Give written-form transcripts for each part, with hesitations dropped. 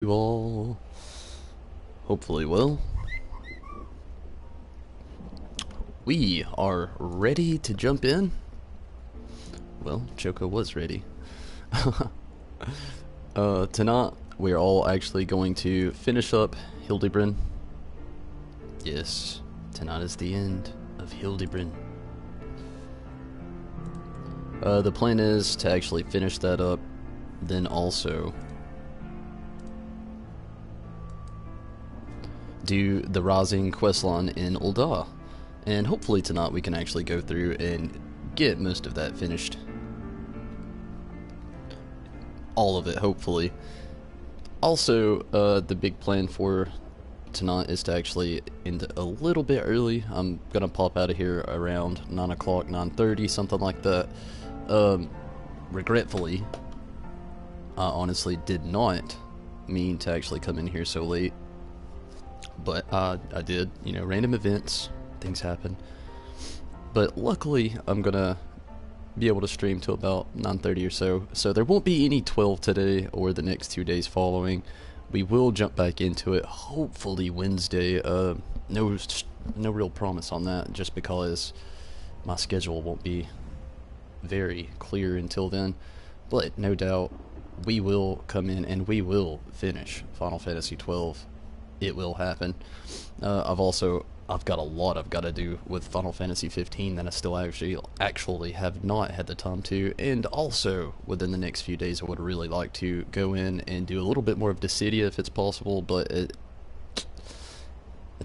You all hopefully will. We are ready to jump in. Well, Choco was ready. Tonight we're all actually going to finish up Hildebrand. Yes, tonight is the end of Hildebrand. The plan is to actually finish that up, then also do the Rising questline in Ul'dah. And hopefully tonight we can actually go through and get most of that finished. All of it, hopefully. Also, the big plan for tonight is to actually end a little bit early. I'm gonna pop out of here around 9 o'clock, 9:30, something like that. Regretfully, I honestly did not mean to actually come in here so late. But I did, you know, random events, things happen. But luckily, I'm gonna be able to stream till about 9:30 or so. So there won't be any 12 today or the next 2 days following. We will jump back into it, hopefully Wednesday. No real promise on that, just because my schedule won't be very clear until then. But no doubt, we will come in and we will finish Final Fantasy XII. It will happen. I've got a lot I've got to do with Final Fantasy 15 that I still actually have not had the time to, and also within the next few days I would really like to go in and do a little bit more of Dissidia if it's possible, but it's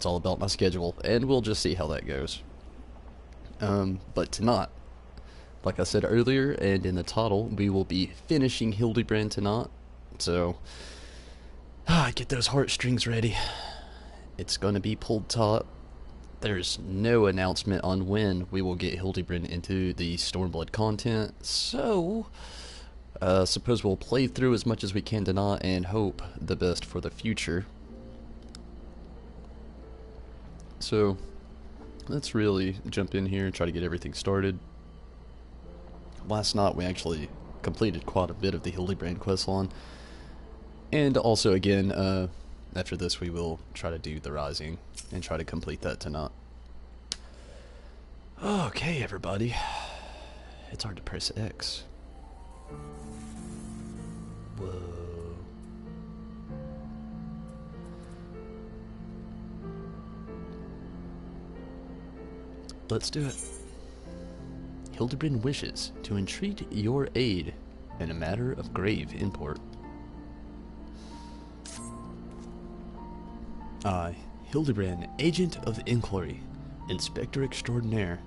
all about my schedule, and we'll just see how that goes. But tonight, like I said earlier, and in the title, we will be finishing Hildebrand tonight, so get those heartstrings ready. It's gonna be pulled taut. There's no announcement on when we will get Hildebrand into the Stormblood content, so suppose we'll play through as much as we can tonight and hope the best for the future. So let's really jump in here and try to get everything started. Last night we actually completed quite a bit of the Hildebrand questline. And also, again, after this we will try to do the Rising and try to complete that tonight. Okay, everybody. It's hard to press X. Whoa. Let's do it. Hildebrand wishes to entreat your aid in a matter of grave import. I, Hildebrand, Agent of Inquiry, Inspector Extraordinaire,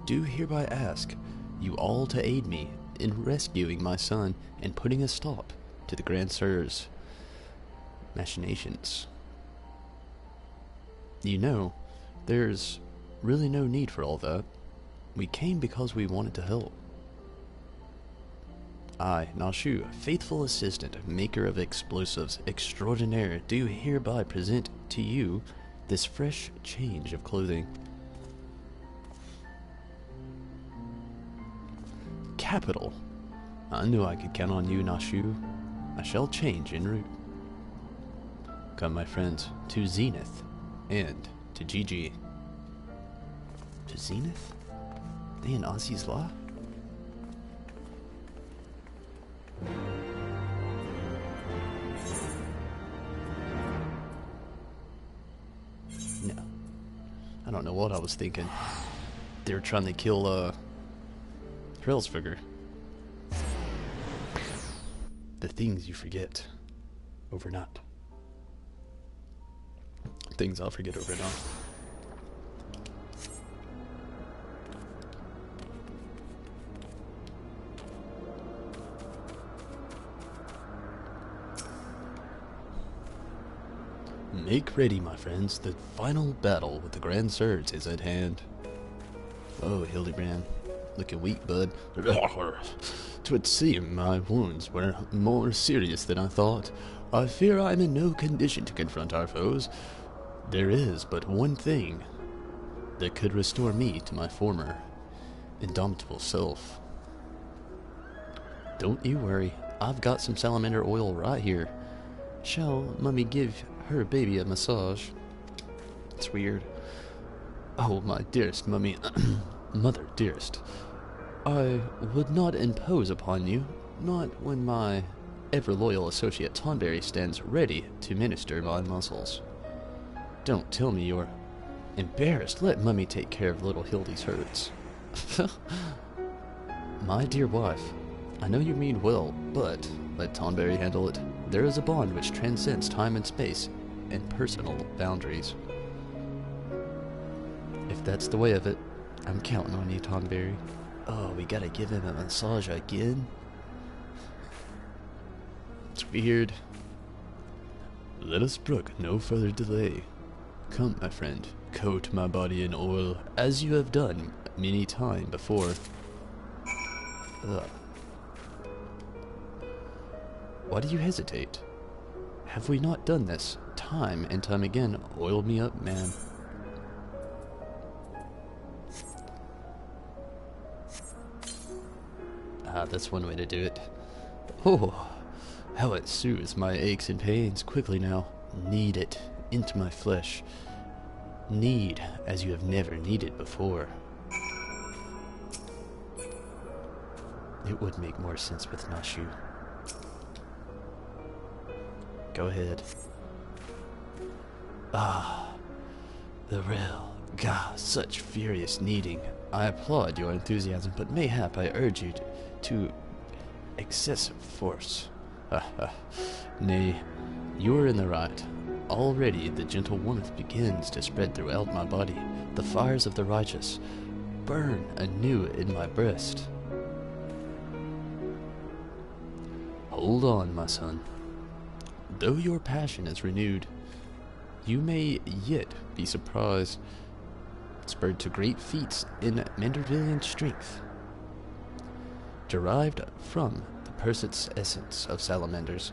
do hereby ask you all to aid me in rescuing my son and putting a stop to the Grand Sir's machinations. You know, there's really no need for all that. We came because we wanted to help. I, Nashu, faithful assistant, maker of explosives extraordinaire, do hereby present to you this fresh change of clothing. Capital! I knew I could count on you, Nashu. I shall change en route. Come, my friends, to Zenith and to GG. To Zenith? They in Ozzy's Law? No. I don't know what I was thinking. They were trying to kill, Trailsfigure. The things you forget overnight. Things I'll forget overnight. Make ready, my friends. The final battle with the Grand Surge is at hand. Oh, Hildebrand. Looking weak, bud. Twould seem my wounds were more serious than I thought. I fear I am in no condition to confront our foes. There is but one thing that could restore me to my former indomitable self. Don't you worry. I've got some salamander oil right here. shall Mummy give her baby a massage? It's weird. Oh, my dearest Mummy, Mother dearest, I would not impose upon you, not when my ever-loyal associate Tonberry stands ready to minister my muscles. Don't tell me you're embarrassed. Let Mummy take care of little Hildy's hurts. My dear wife, I know you mean well, but let Tonberry handle it. There is a bond which transcends time and space and personal boundaries. If that's the way of it, I'm counting on you, Tonberry. Oh, we gotta give him a massage again? It's weird. Let us brook no further delay. Come, my friend, coat my body in oil, as you have done many time before. Ugh. Why do you hesitate? Have we not done this time and time again? Oil me up, man. Ah, that's one way to do it. Oh, how it soothes my aches and pains. Quickly now, knead it into my flesh. Knead as you have never kneaded before. It would make more sense with Nashu. Go ahead. Ah, the real. God, such furious kneading. I applaud your enthusiasm, but mayhap I urge you to excessive force. Nay, you are in the right. Already the gentle warmth begins to spread throughout my body. The fires of the righteous burn anew in my breast. Hold on, my son. Though your passion is renewed, you may yet be surprised, spurred to great feats in Mandervillian strength, derived from the Persit's essence of salamanders,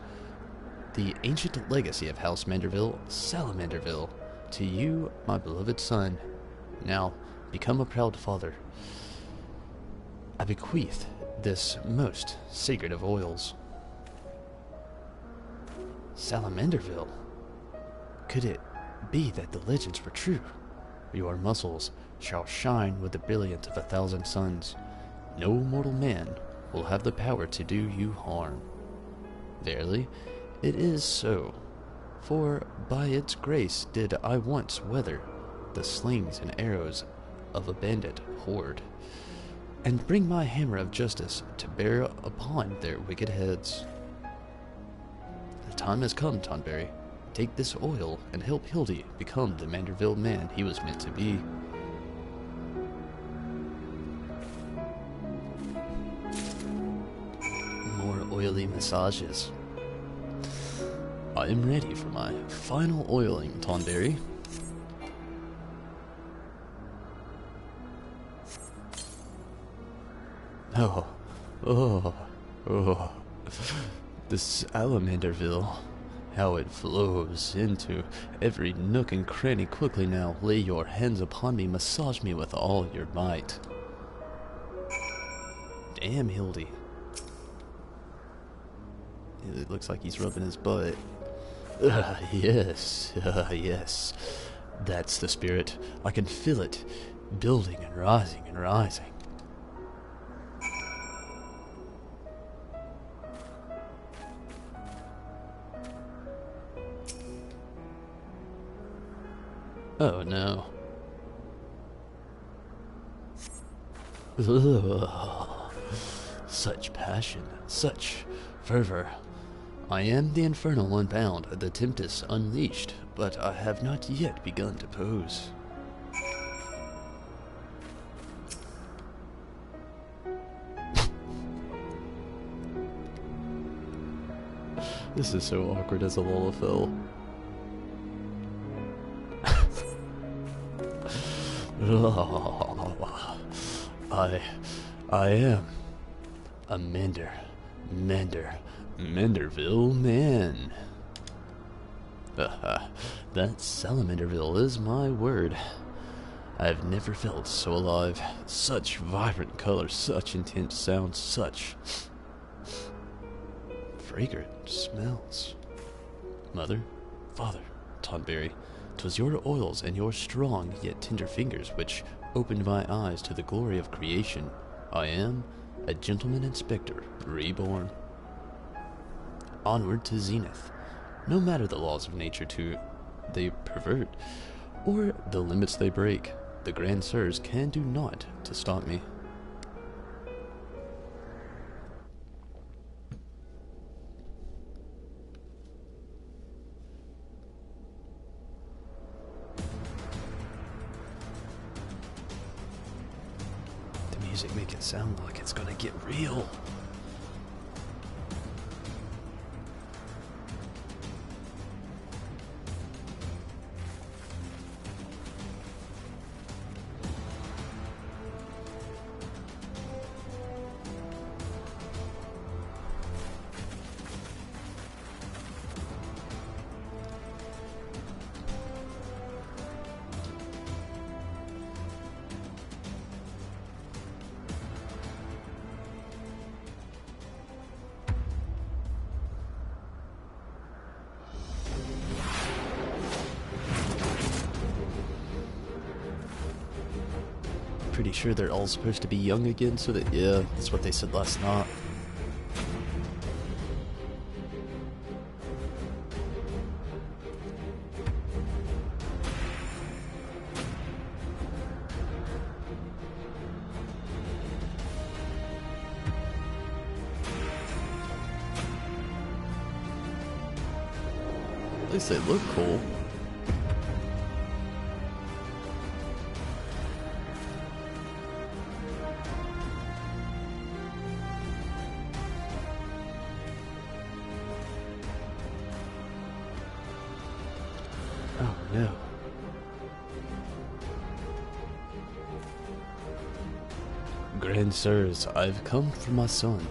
the ancient legacy of House Manderville, Salamanderville. To you, my beloved son, now become a proud father, I bequeath this most sacred of oils. Salamanderville? Could it be that the legends were true? Your muscles shall shine with the brilliance of 1,000 suns. No mortal man will have the power to do you harm. Verily, it is so, for by its grace did I once weather the slings and arrows of a bandit horde, and bring my hammer of justice to bear upon their wicked heads. The time has come, Tonberry. Take this oil and help Hildy become the Manderville man he was meant to be. More oily massages. I am ready for my final oiling, Tonberry. Oh. This Salamanderville. How it flows into every nook and cranny. Quickly now, lay your hands upon me, massage me with all your might. Damn, Hildy. It looks like he's rubbing his butt. Yes. That's the spirit. I can feel it, building and rising and rising. Oh no. Ugh. Such passion, such fervor. I am the infernal unbound, the tempest unleashed, but I have not yet begun to pose. This is so awkward as a lullaby. I am a Manderville man. That Salamanderville is my word. I've never felt so alive. Such vibrant colors, such intense sounds, such fragrant smells. Mother, Father, Tonberry, 'twas your oils and your strong yet tender fingers which opened my eyes to the glory of creation. I am a gentleman inspector, reborn. Onward to zenith. No matter the laws of nature they pervert, or the limits they break, the Grand Sirs can do naught to stop me. The music make it sound like it's gonna get real. Pretty sure they're all supposed to be young again, so that, yeah, that's what they said last night. At least they look cool. Oh no. Grand Sirs, I've come for my son.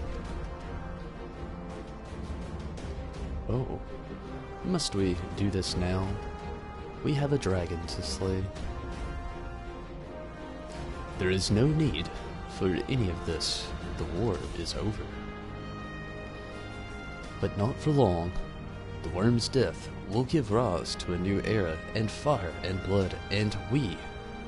Oh. Must we do this now? We have a dragon to slay. There is no need for any of this. The war is over. But not for long. The worm's death will give rise to a new era and fire and blood, and we,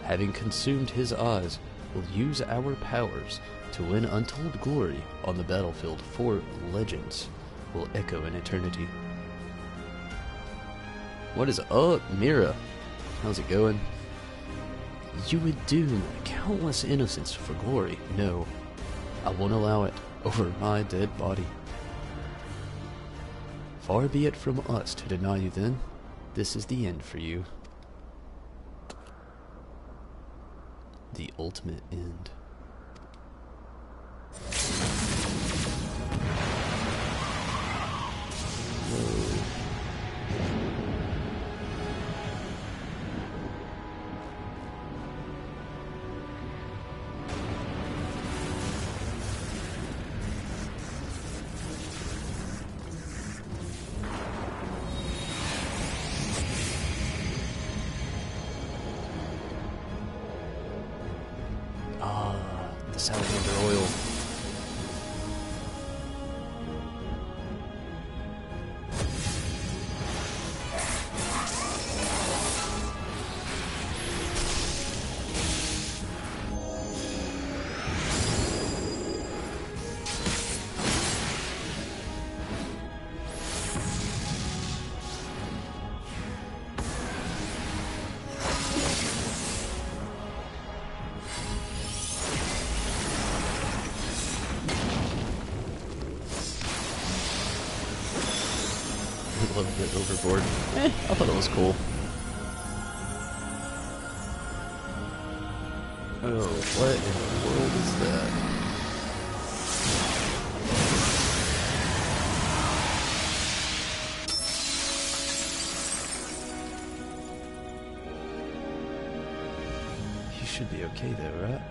having consumed his eyes, will use our powers to win untold glory on the battlefield, for legends will echo in eternity. What is up, Mira? How's it going? You would doom countless innocents for glory. No, I won't allow it over my dead body. Far be it from us to deny you then. This is the end for you. The ultimate end. Whoa. The salamander oil. A little bit overboard. I thought it was cool. Oh, what in the world is that? You should be okay though, right?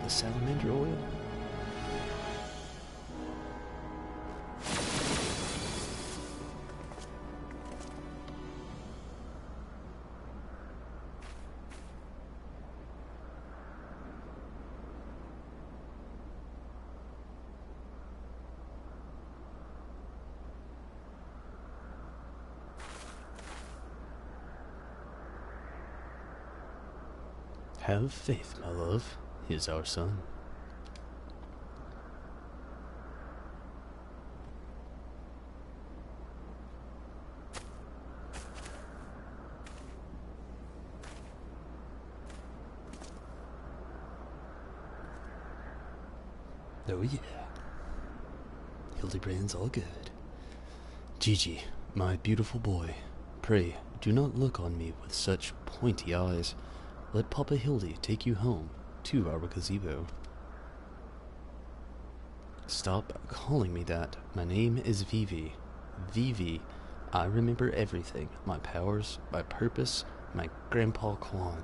The salamander oil? Have faith, my love. He is our son. Oh yeah. Hildebrand's all good. Gigi, my beautiful boy, pray do not look on me with such pointy eyes. Let Papa Hildy take you home to our gazebo. Stop calling me that. My name is Vivi. Vivi. I remember everything. My powers, my purpose, my Grandpa Quan.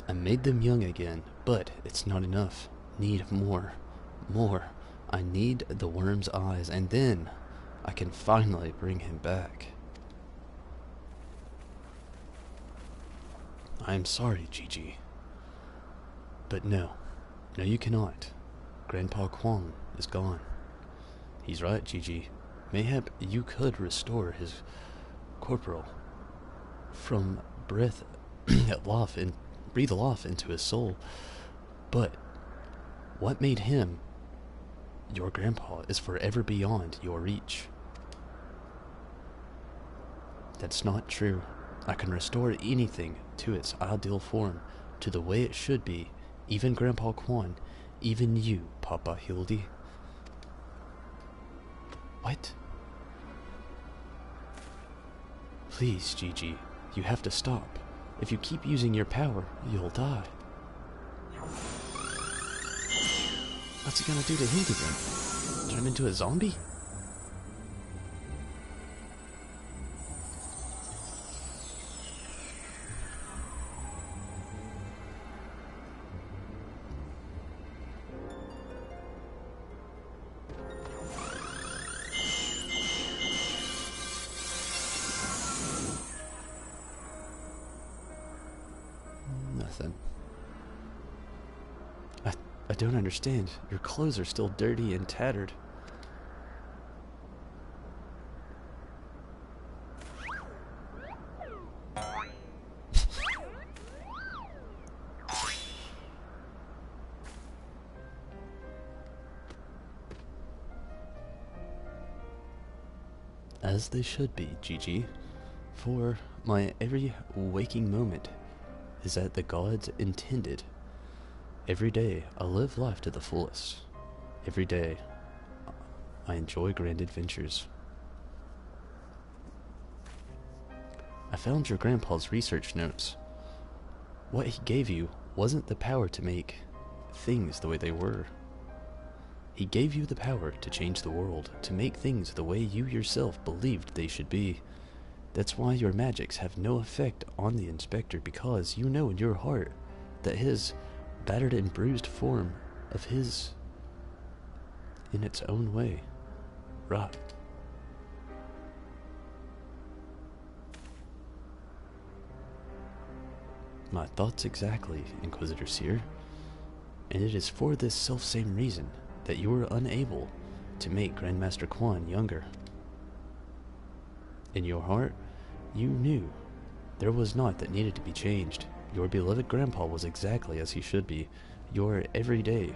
I made them young again, but it's not enough. Need more. More. I need the worm's eyes, and then I can finally bring him back. I am sorry, Gigi. But no. No, you cannot. Grandpa Quan is gone. He's right, Gigi. Mayhap you could restore his corporal from breathe aloft into his soul. But what made him your grandpa is forever beyond your reach. That's not true. I can restore anything to its ideal form, to the way it should be, even Grandpa Quan, even you, Papa Hildy. What? Please, Gigi, you have to stop. If you keep using your power, you'll die. What's he gonna do to Hildebrand? Turn him into a zombie? Nothing. I don't understand. Your clothes are still dirty and tattered. As they should be, Gigi. For my every waking moment is that the gods intended. Every day I live life to the fullest. Every day I enjoy grand adventures. I found your grandpa's research notes. What he gave you wasn't the power to make things the way they were. He gave you the power to change the world, to make things the way you yourself believed they should be. That's why your magics have no effect on the inspector, because you know in your heart that his battered and bruised form of his in its own way. Right. My thoughts exactly, Inquisitor Seer. And it is for this self-same reason that you were unable to make Grandmaster Quan younger. In your heart, you knew there was naught that needed to be changed. Your beloved grandpa was exactly as he should be. Your everyday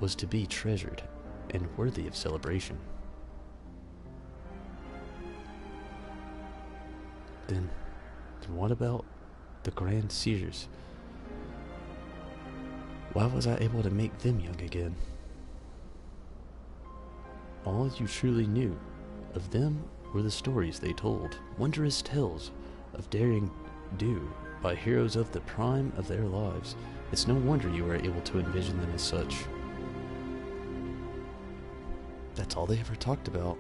was to be treasured and worthy of celebration. Then what about the Grand Seers? Why was I able to make them young again? All you truly knew of them were the stories they told, wondrous tales of daring do by heroes of the prime of their lives. It's no wonder you were able to envision them as such. That's all they ever talked about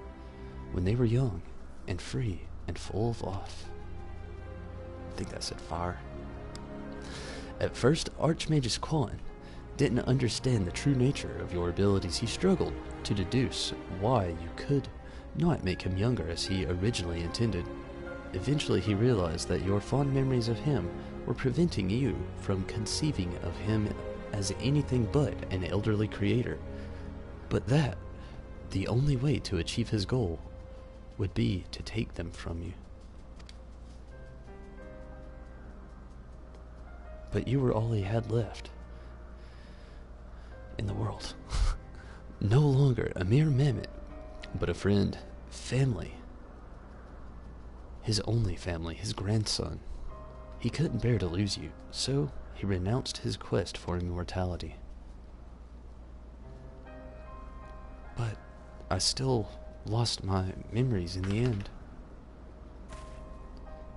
when they were young and free and full of life. I think that said fire. At first, Archmagus Quan didn't understand the true nature of your abilities. He struggled to deduce why you could not make him younger as he originally intended. Eventually he realized that your fond memories of him were preventing you from conceiving of him as anything but an elderly creator, but that the only way to achieve his goal would be to take them from you. but you were all he had left in the world. No longer a mere mammoth, but a friend, family. His only family, his grandson. He couldn't bear to lose you, so he renounced his quest for immortality. But I still lost my memories in the end.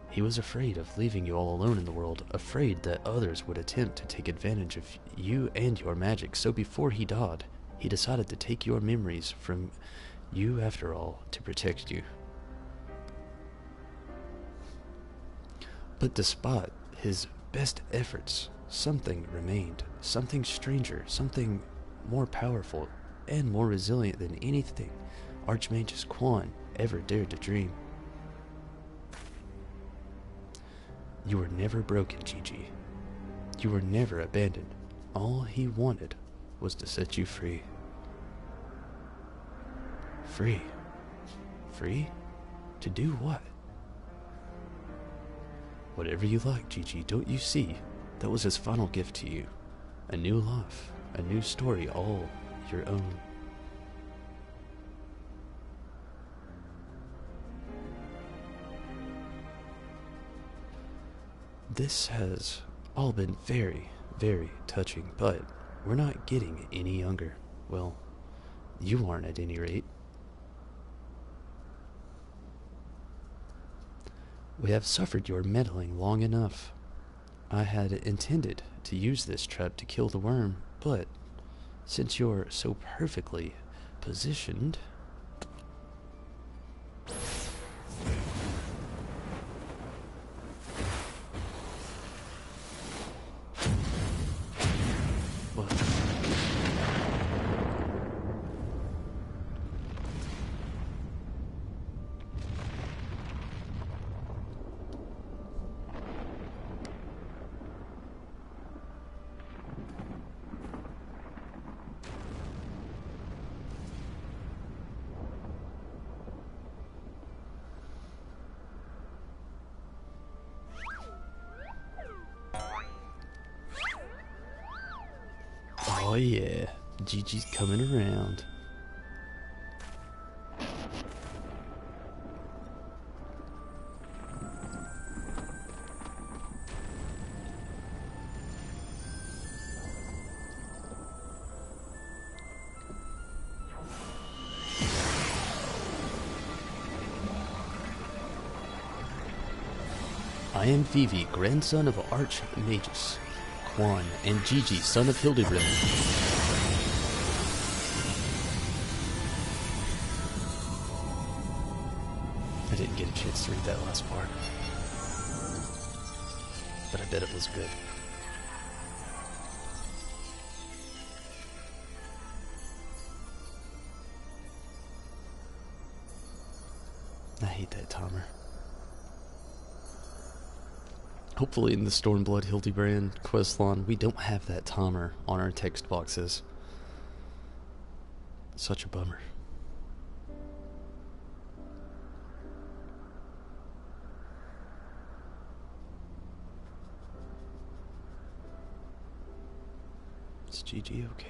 He was afraid of leaving you all alone in the world, afraid that others would attempt to take advantage of you and your magic, so before he died, he decided to take your memories from you after all, to protect you. But despite his best efforts, something remained, something stranger, something more powerful and more resilient than anything Archmagus Quan ever dared to dream. You were never broken, Gigi. You were never abandoned. All he wanted was to set you free. Free? Free? To do what? Whatever you like, Gigi, don't you see? That was his final gift to you. A new life, a new story, all your own. This has all been very, very touching, but we're not getting any younger. Well, you aren't at any rate. We have suffered your meddling long enough. I had intended to use this trap to kill the worm, but since you're so perfectly positioned... What? Oh yeah, Gigi's coming around. I am Vivi, grandson of Archmagus Quan, and Gigi, son of Hildy. I didn't get a chance to read that last part, but I bet it was good. I hate that timer. Hopefully in the Stormblood Hildebrand questline, we don't have that timer on our text boxes. Such a bummer. Is Gigi okay?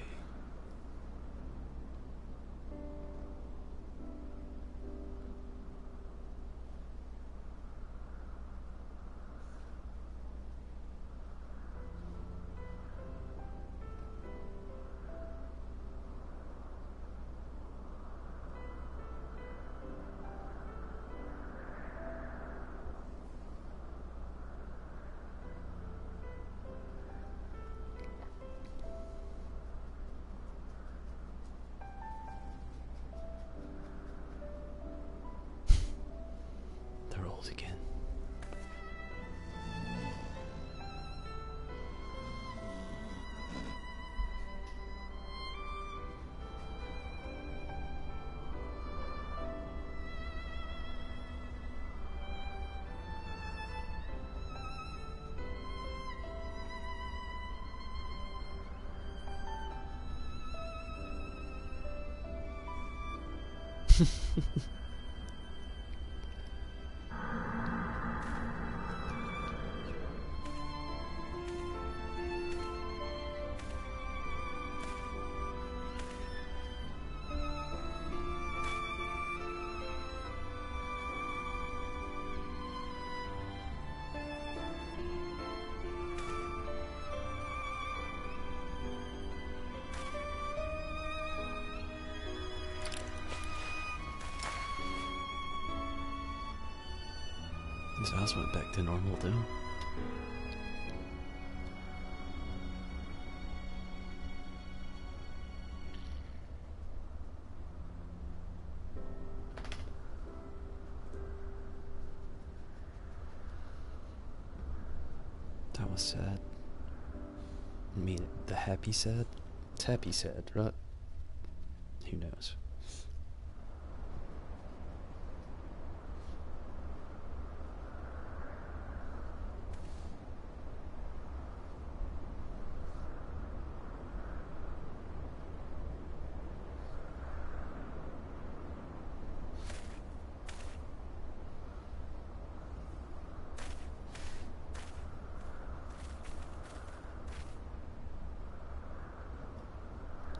Again. His eyes went back to normal, though. That was sad. I mean, the happy sad? It's happy sad, right? Who knows?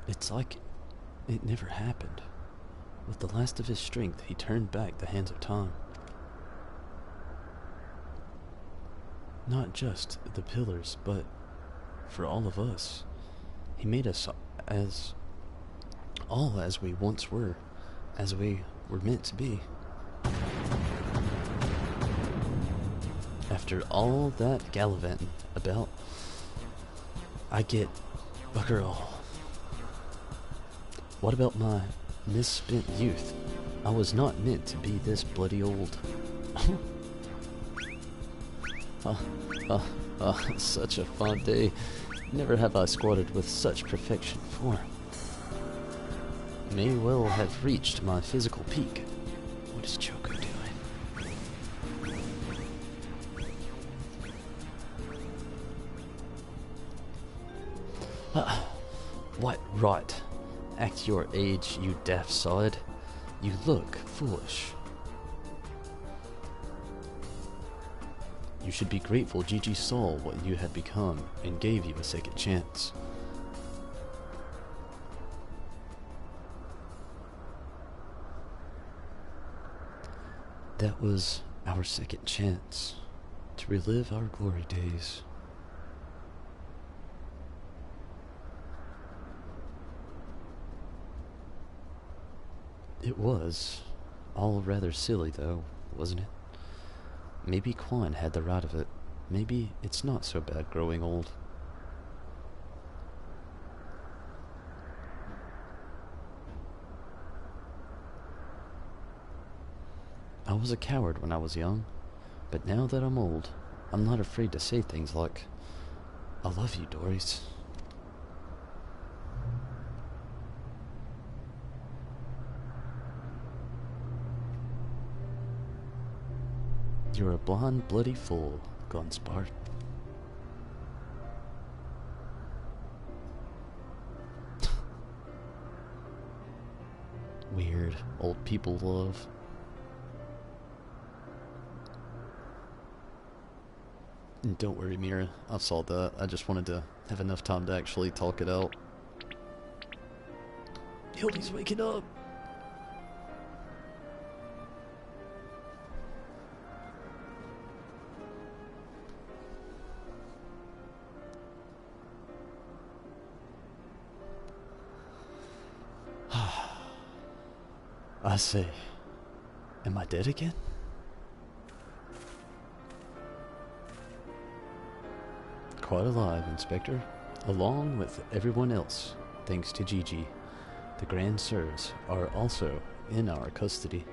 It's like it never happened. With the last of his strength, he turned back the hands of time. Not just the pillars, but for all of us. He made us all as we once were, as we were meant to be. After all that gallivanting about, I get bugger all. What about my misspent youth? I was not meant to be this bloody old. Such a fun day. Never have I squatted with such perfection before. May well have reached my physical peak. What is Choco doing? What rot? Act your age, you daft sod. You look foolish. You should be grateful Gigi saw what you had become and gave you a second chance. That was our second chance to relive our glory days. It was all rather silly, though, wasn't it? Maybe Quan had the right of it. Maybe it's not so bad growing old. I was a coward when I was young, but now that I'm old, I'm not afraid to say things like, I love you, Doris. You're a blonde, bloody fool, Gunspart. Weird old people love. And don't worry, Mira, I saw that. I just wanted to have enough time to actually talk it out. Hildy's waking up! I say, am I dead again? Quite alive, Inspector, along with everyone else, thanks to Gigi. The Grand Sirs are also in our custody.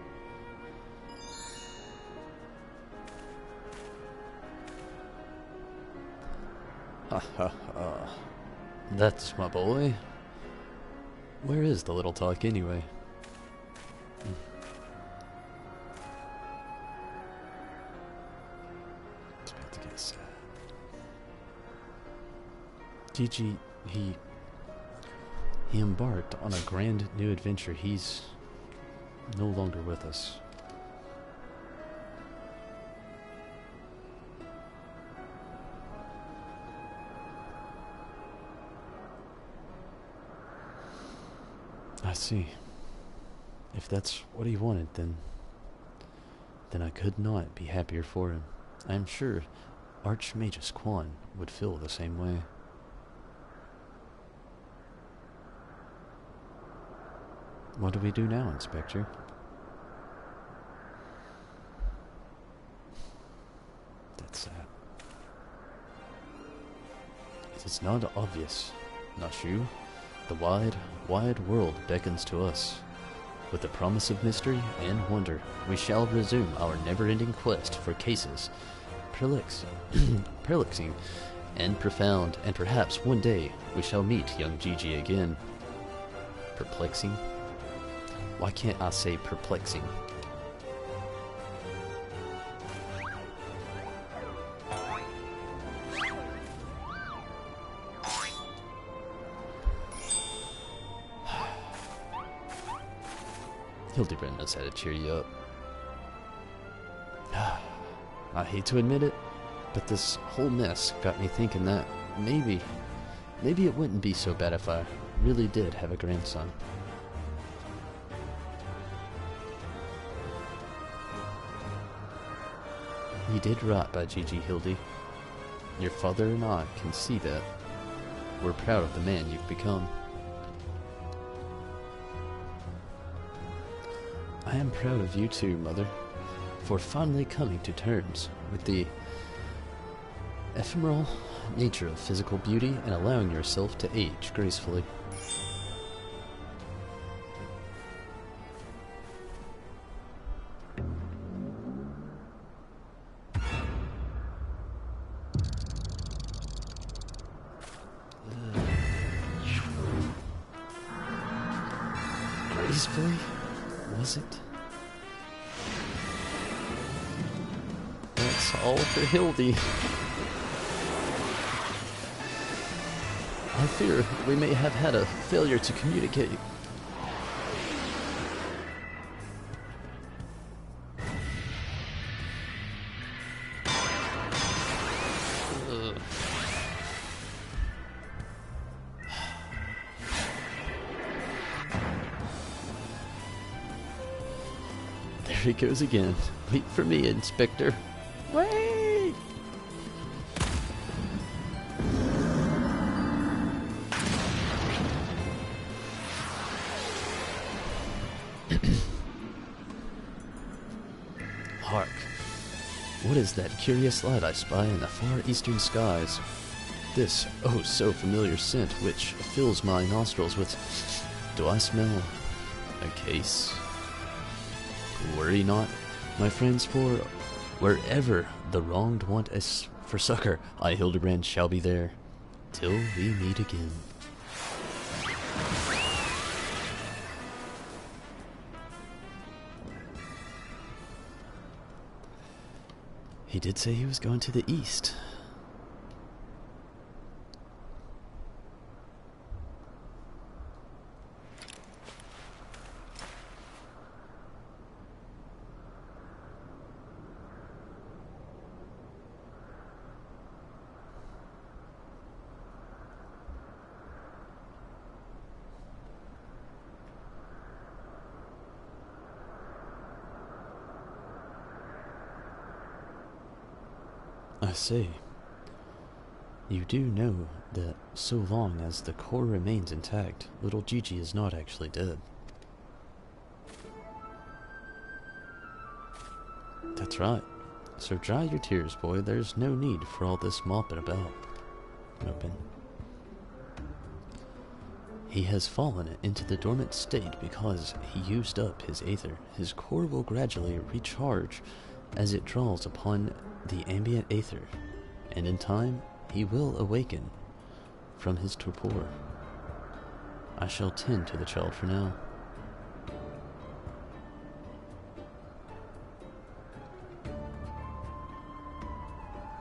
Ha ha ha. That's my boy. Where is the little talk anyway? It's about to get sad. Gigi, he embarked on a grand new adventure. He's no longer with us. I see. If that's what he wanted, then I could not be happier for him. I am sure Archmagus Quan would feel the same way. What do we do now, Inspector? It is not obvious, not you. The wide, wide world beckons to us. With the promise of mystery and wonder, we shall resume our never-ending quest for cases, perplexing and profound, and perhaps one day we shall meet young Gigi again. Perplexing? Why can't I say perplexing? Hildebrand knows how to cheer you up. I hate to admit it, but this whole mess got me thinking that maybe it wouldn't be so bad if I really did have a grandson. You did right by Gigi, Hildy. Your father and I can see that. We're proud of the man you've become. I am proud of you too, Mother, for finally coming to terms with the ephemeral nature of physical beauty and allowing yourself to age gracefully. Gracefully? Was it? That's all for Hildy. I fear we may have had a failure to communicate. There he goes again. Wait for me, Inspector. Wait! Hark! What is that curious light I spy in the far eastern skies? This, oh so familiar scent which fills my nostrils with... Do I smell a case? Worry not, my friends, for wherever the wronged want us for succor, I, Hildebrand, shall be there, till we meet again. He did say he was going to the east. I say, you do know that so long as the core remains intact, little Gigi is not actually dead. That's right. So dry your tears, boy. There's no need for all this mopping about. Moping. He has fallen into the dormant state because he used up his aether. His core will gradually recharge as it draws upon the ambient aether, and in time he will awaken from his torpor. I shall tend to the child for now.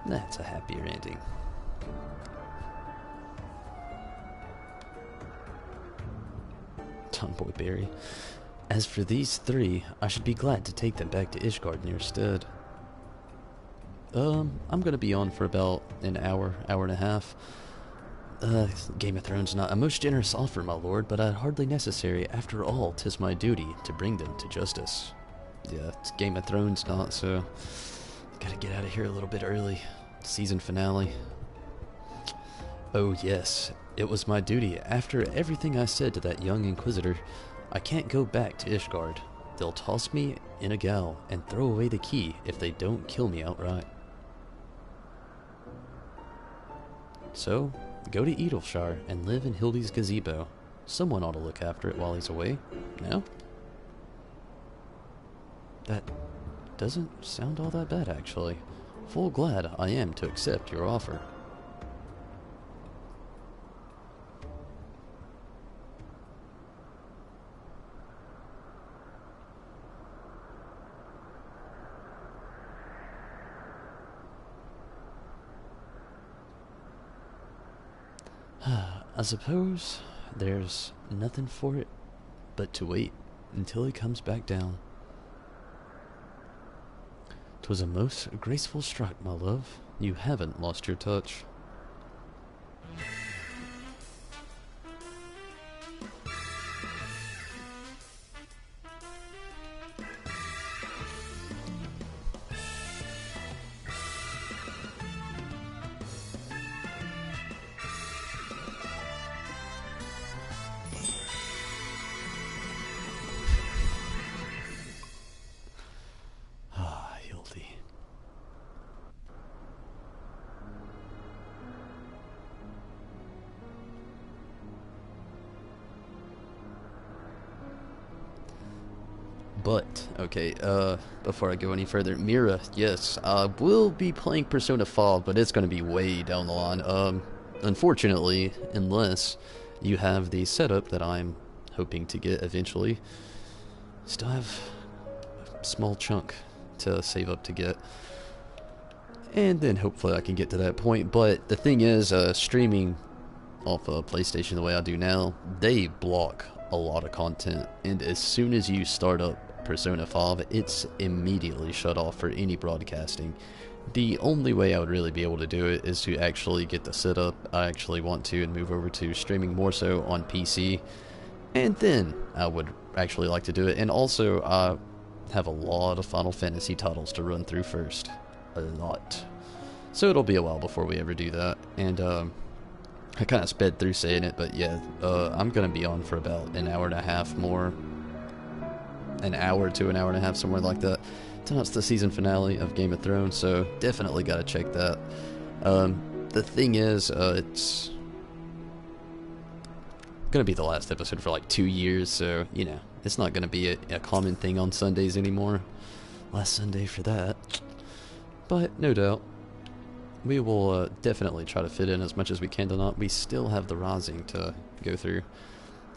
That's a happier ending. Tomboy Barry. As for these three, I should be glad to take them back to Ishgard in your stead. I'm gonna be on for about an hour, hour and a half. Game of Thrones not a most generous offer, my lord, but hardly necessary. After all, 'tis my duty to bring them to justice. Yeah, it's Game of Thrones not, so gotta get out of here a little bit early. Season finale. Oh yes, it was my duty. After everything I said to that young Inquisitor, I can't go back to Ishgard. They'll toss me in a gall and throw away the key if they don't kill me outright. So, Go to Edelshire and live in Hildy's gazebo. Someone ought to look after it while he's away. No? That doesn't sound all that bad, actually. Full glad I am to accept your offer. I suppose there's nothing for it but to wait until he comes back down. 'Twas a most graceful strike, my love. You haven't lost your touch. Hildy. But, okay, before I go any further, Mira, yes, I will be playing Persona 5, but it's going to be way down the line. Unfortunately, unless you have the setup that I'm hoping to get eventually, still have a small chunk to save up to get. And then hopefully I can get to that point. But the thing is, streaming off of PlayStation the way I do now, they block a lot of content. And as soon as you start up Persona 5, it's immediately shut off for any broadcasting. The only way I would really be able to do it is to actually get the setup I actually want to and move over to streaming more so on PC. And then I would actually like to do it. And also, I have a lot of Final Fantasy titles to run through first. A lot. So it'll be a while before we ever do that. And I kind of sped through saying it, but yeah, I'm going to be on for about an hour and a half more. An hour to an hour and a half, somewhere like that. Tonight's the season finale of Game of Thrones, so definitely got to check that. The thing is, it's going to be the last episode for like 2 years, so, you know, it's not going to be a common thing on Sundays anymore. Last Sunday for that. But, no doubt, we will definitely try to fit in as much as we can tonight. We still have the Rising to go through.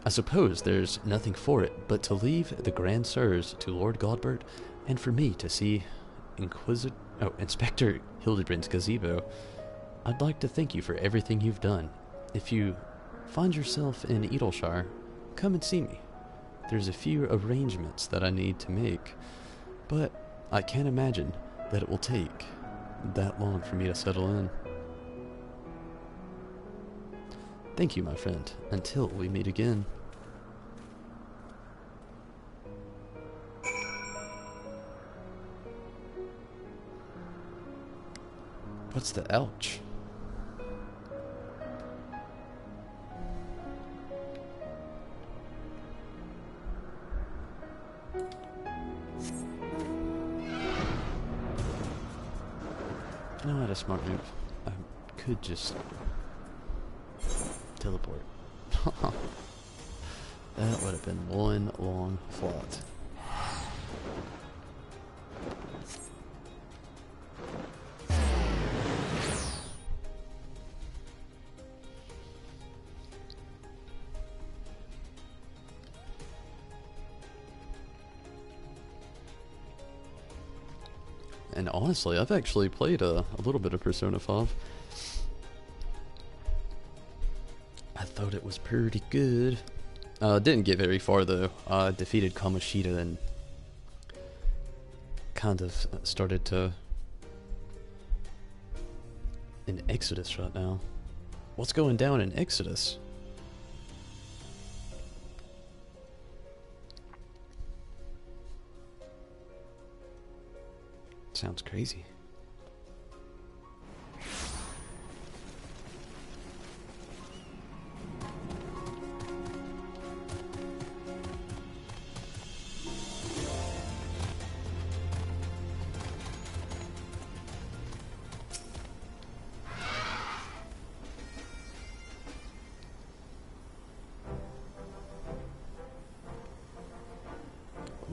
I suppose there's nothing for it but to leave the Grand Sirs to Lord Godbert, and for me to see Inspector Hildebrand's gazebo. I'd like to thank you for everything you've done. If you find yourself in Edelshire, come and see me. There's a few arrangements that I need to make, but I can't imagine that it will take that long for me to settle in. Thank you, my friend. Until we meet again. What's the ouch? You know what, a smart move. I could just teleport. That would have been one long flight. And honestly, I've actually played a little bit of Persona 5. I thought it was pretty good. Didn't get very far though. I defeated Kamoshida and kind of started to... in Exodus right now. What's going down in Exodus? Sounds crazy.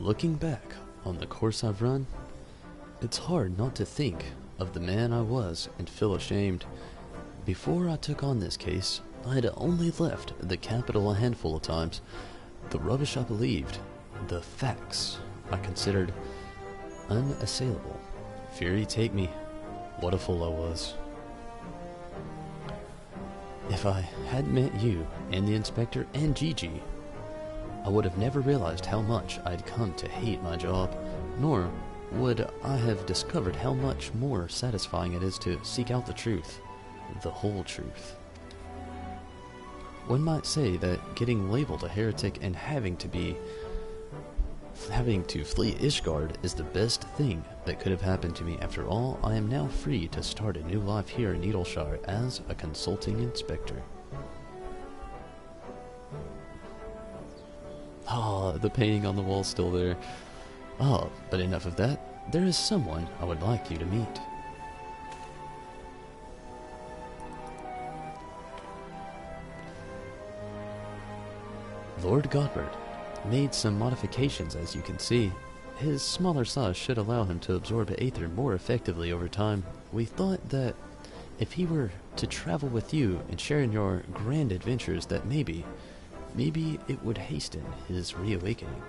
Looking back on the course I've run, it's hard not to think of the man I was and feel ashamed. Before I took on this case, I had only left the capital a handful of times. The rubbish I believed, the facts I considered unassailable. Fury take me, what a fool I was. If I hadn't met you and the inspector and Gigi, I would have never realized how much I'd come to hate my job, nor would I have discovered how much more satisfying it is to seek out the truth, the whole truth. One might say that getting labeled a heretic and having to flee Ishgard is the best thing that could have happened to me. After all, I am now free to start a new life here in Needleshire as a consulting inspector. Ah, the painting on the wall's still there. Ah, but enough of that. There is someone I would like you to meet. Lord Godbert made some modifications, as you can see. His smaller size should allow him to absorb aether more effectively over time. We thought that if he were to travel with you and share in your grand adventures, that maybe it would hasten his reawakening.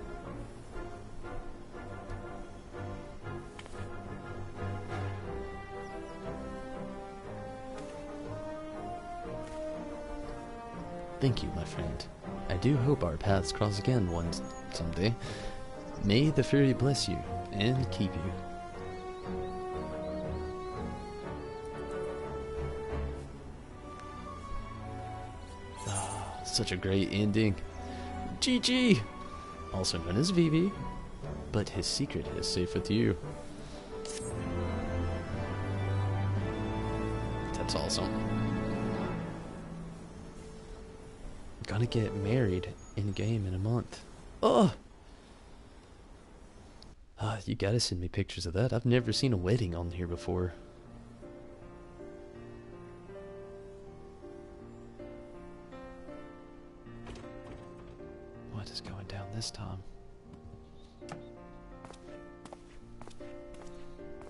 Thank you, my friend. I do hope our paths cross again someday. May the Fury bless you and keep you. Ah, such a great ending. GG! Also known as Vivi, but his secret is safe with you. That's awesome. Gonna get married in game in a month. Oh! You gotta send me pictures of that. I've never seen a wedding on here before. What is going down this time? Is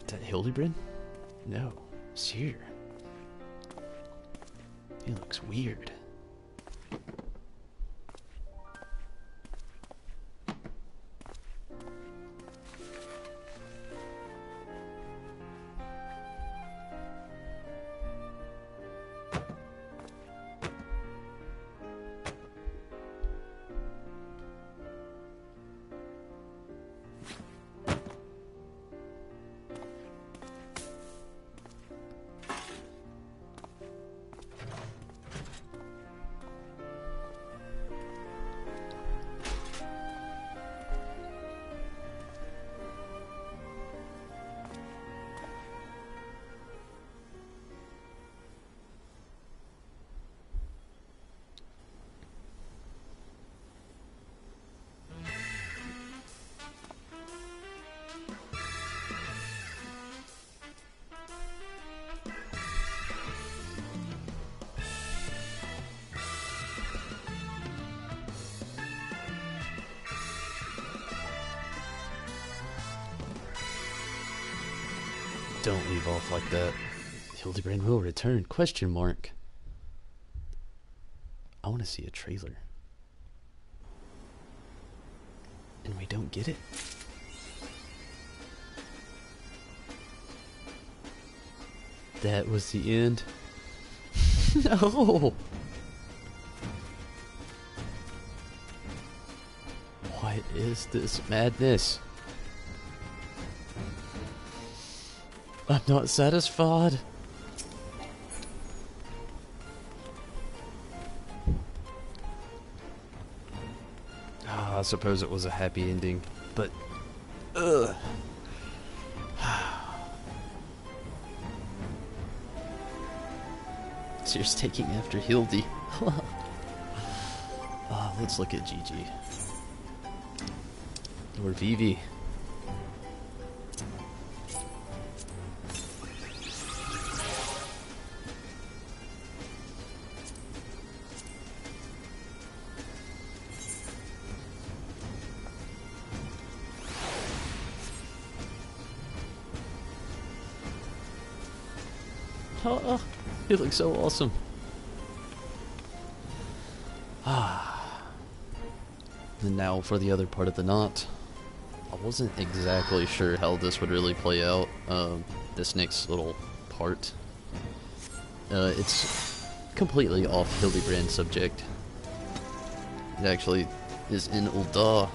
that Hildebrand? No, Seer. He looks weird. Don't leave off like that. Hildebrand will return? Question mark. I want to see a trailer. And we don't get it? That was the end? No! What is this madness? I'm not satisfied. I suppose it was a happy ending, but ugh. Seer's taking after Hildy. Let's look at Gigi. Or Vivi. Oh, he looks so awesome. Ah. And now for the other part of the knot. I wasn't exactly sure how this would really play out, this next little part. It's completely off Hildebrand subject. It actually is in Ul'dah.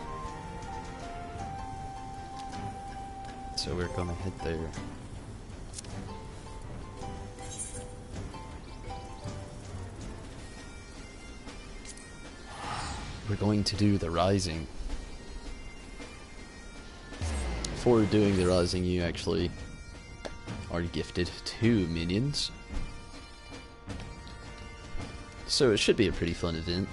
So we're gonna head there. We're going to do the Rising. For doing the Rising, you actually are gifted 2 minions. So it should be a pretty fun event.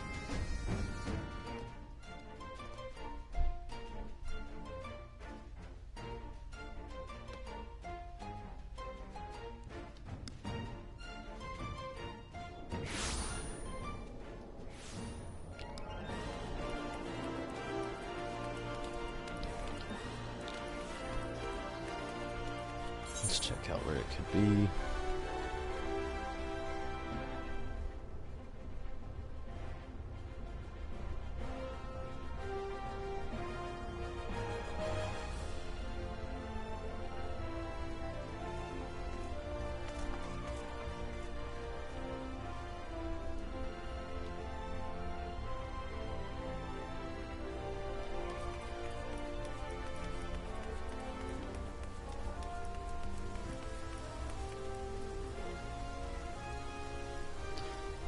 Let's check out where it could be.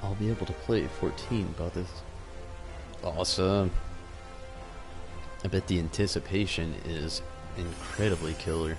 I'll be able to play 14 by this. Awesome. I bet the anticipation is incredibly killer.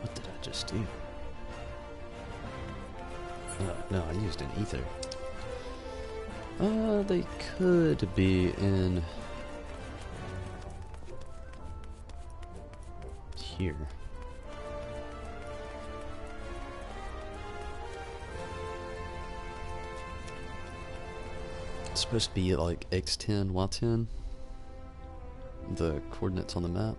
What did I just do? No, I used an ether. They could be in here. It's supposed to be like X10, Y10. The coordinates on the map.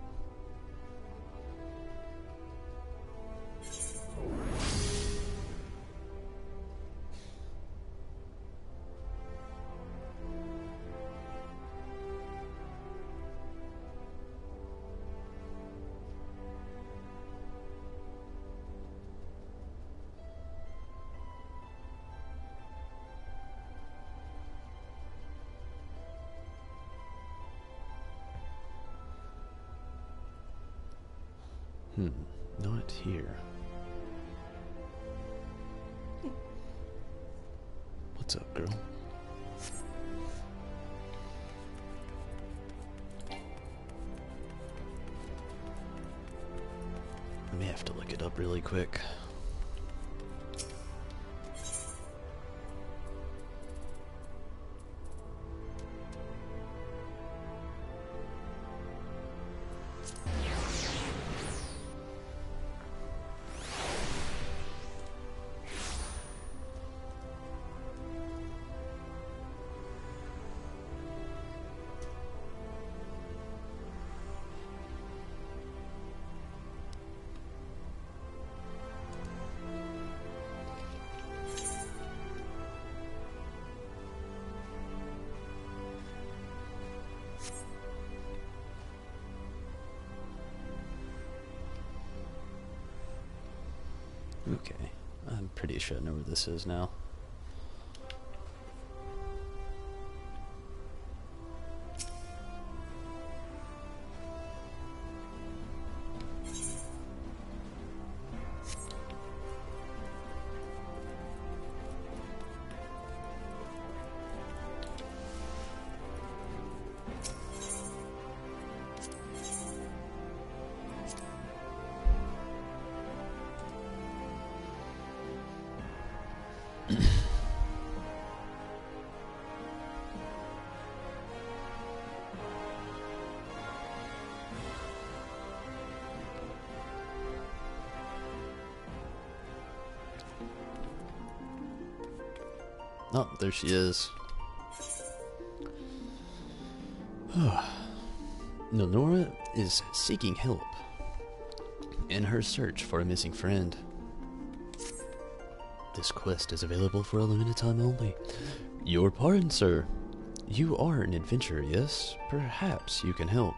Not here. What's up, girl? I may have to look it up really quick. Okay, I'm pretty sure I know where this is now. Oh, there she is. Nonora is seeking help in her search for a missing friend. This quest is available for a limited time only. Your pardon, sir. You are an adventurer, yes? Perhaps you can help.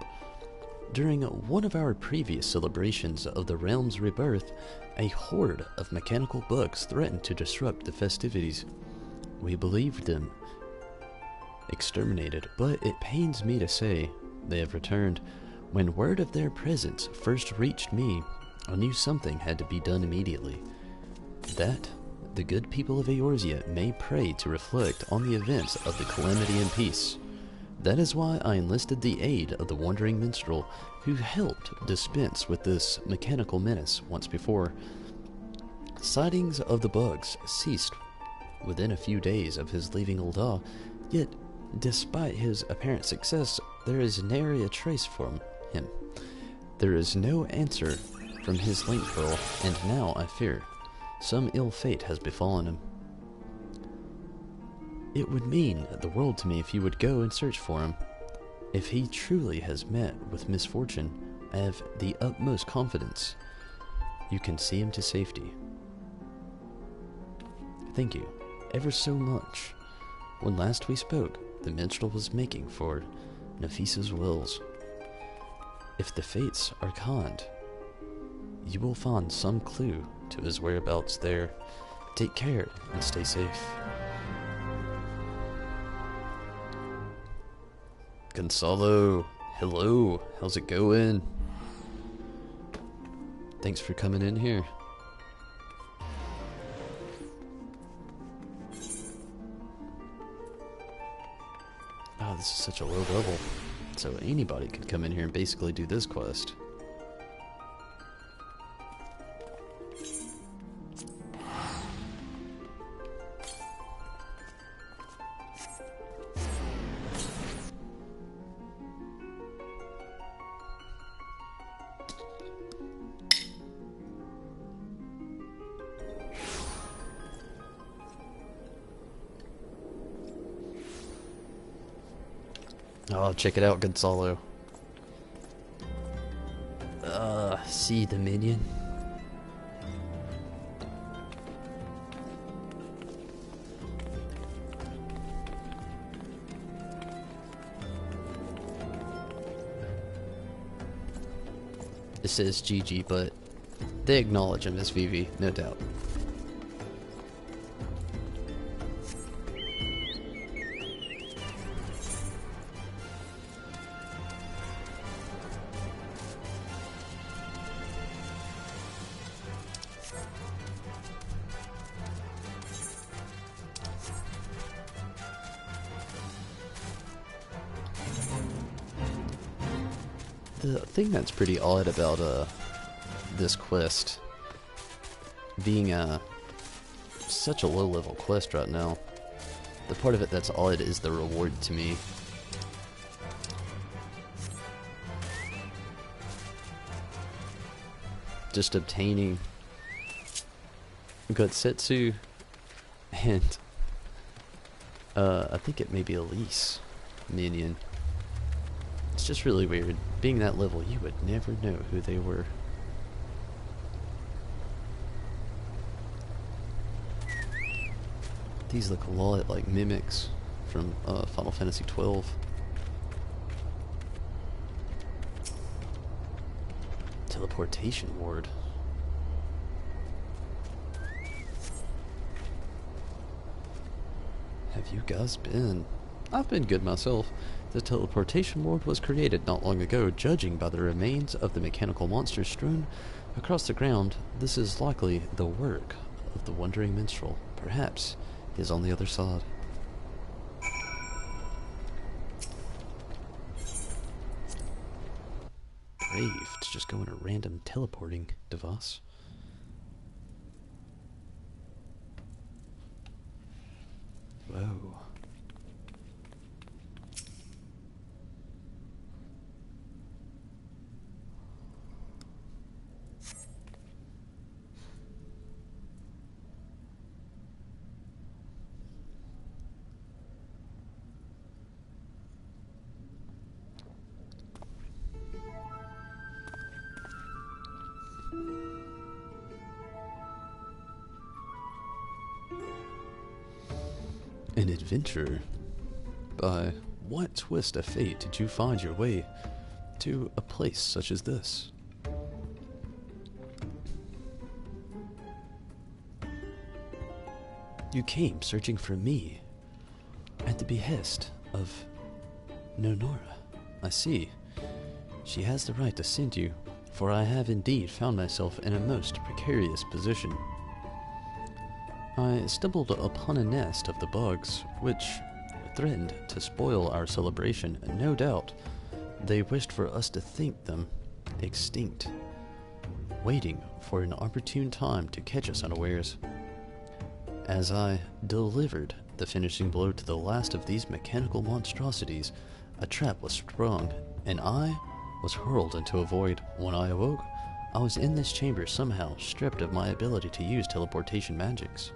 During one of our previous celebrations of the realm's rebirth, a horde of mechanical bugs threatened to disrupt the festivities. We believed them exterminated, but it pains me to say they have returned. When word of their presence first reached me, I knew something had to be done immediately. That the good people of Eorzea may pray to reflect on the events of the Calamity and Peace. That is why I enlisted the aid of the Wandering Minstrel, who helped dispense with this mechanical menace once before. Sightings of the bugs ceased within a few days of his leaving Ul'dah, yet despite his apparent success, there is nary a trace from him. There is no answer from his link pearl, and now I fear some ill fate has befallen him. It would mean the world to me if you would go and search for him. If he truly has met with misfortune, I have the utmost confidence you can see him to safety. Thank you ever so much. When last we spoke, the minstrel was making for Nephisa's wills. If the fates are kind, you will find some clue to his whereabouts there. Take care and stay safe. Gonzalo, hello, how's it going? Thanks for coming in here. Oh, this is such a low level. So anybody could come in here and basically do this quest. Oh, check it out, Gonzalo. See the minion? It says GG, but they acknowledge him as VV, no doubt. The thing that's pretty odd about this quest being such a low level quest right now, the part of it that's odd is the reward to me. Just obtaining Gotsetsu and I think it may be Elise minion. It's just really weird. Being that level, you would never know who they were. These look a lot like mimics from Final Fantasy XII. Teleportation ward. Have you guys been? I've been good myself. The teleportation ward was created not long ago, judging by the remains of the mechanical monsters strewn across the ground. This is likely the work of the Wandering Minstrel. Perhaps he is on the other side. Brave to just go in a random teleporting device. Whoa. An adventurer? By what twist of fate did you find your way to a place such as this? You came searching for me at the behest of Nonora. I see. She has the right to send you, for I have indeed found myself in a most precarious position. I stumbled upon a nest of the bugs, which threatened to spoil our celebration. No doubt, they wished for us to think them extinct, waiting for an opportune time to catch us unawares. As I delivered the finishing blow to the last of these mechanical monstrosities, a trap was sprung, and I was hurled into a void. When I awoke, I was in this chamber somehow stripped of my ability to use teleportation magics.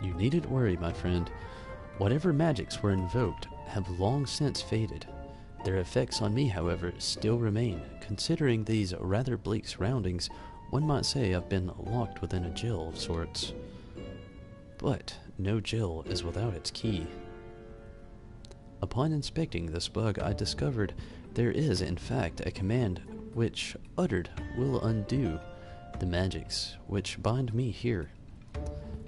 You needn't worry, my friend. Whatever magics were invoked have long since faded. Their effects on me, however, still remain. Considering these rather bleak surroundings, one might say I've been locked within a jail of sorts. But no jail is without its key. Upon inspecting this bug, I discovered there is, in fact, a command which, uttered, will undo the magics which bind me here.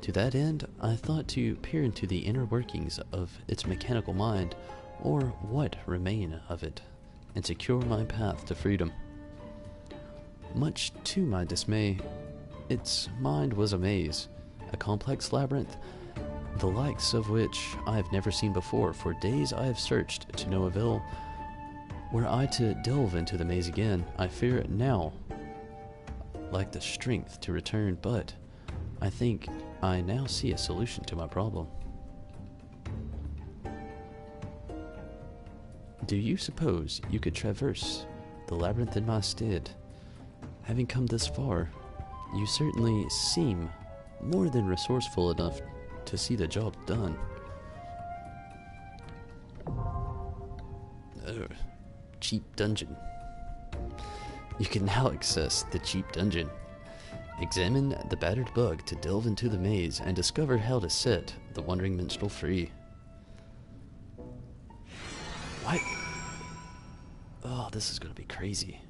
To that end, I thought to peer into the inner workings of its mechanical mind, or what remain of it, and secure my path to freedom. Much to my dismay, its mind was a maze, a complex labyrinth, the likes of which I have never seen before. For days I have searched to no avail. Were I to delve into the maze again, I fear it now lack the strength to return, but I think I now see a solution to my problem. Do you suppose you could traverse the labyrinth in my stead? Having come this far, you certainly seem more than resourceful enough to see the job done. Oh, cheap dungeon. You can now access the cheap dungeon. Examine the battered bug to delve into the maze and discover how to set the wandering minstrel free. What? Oh, this is going to be crazy.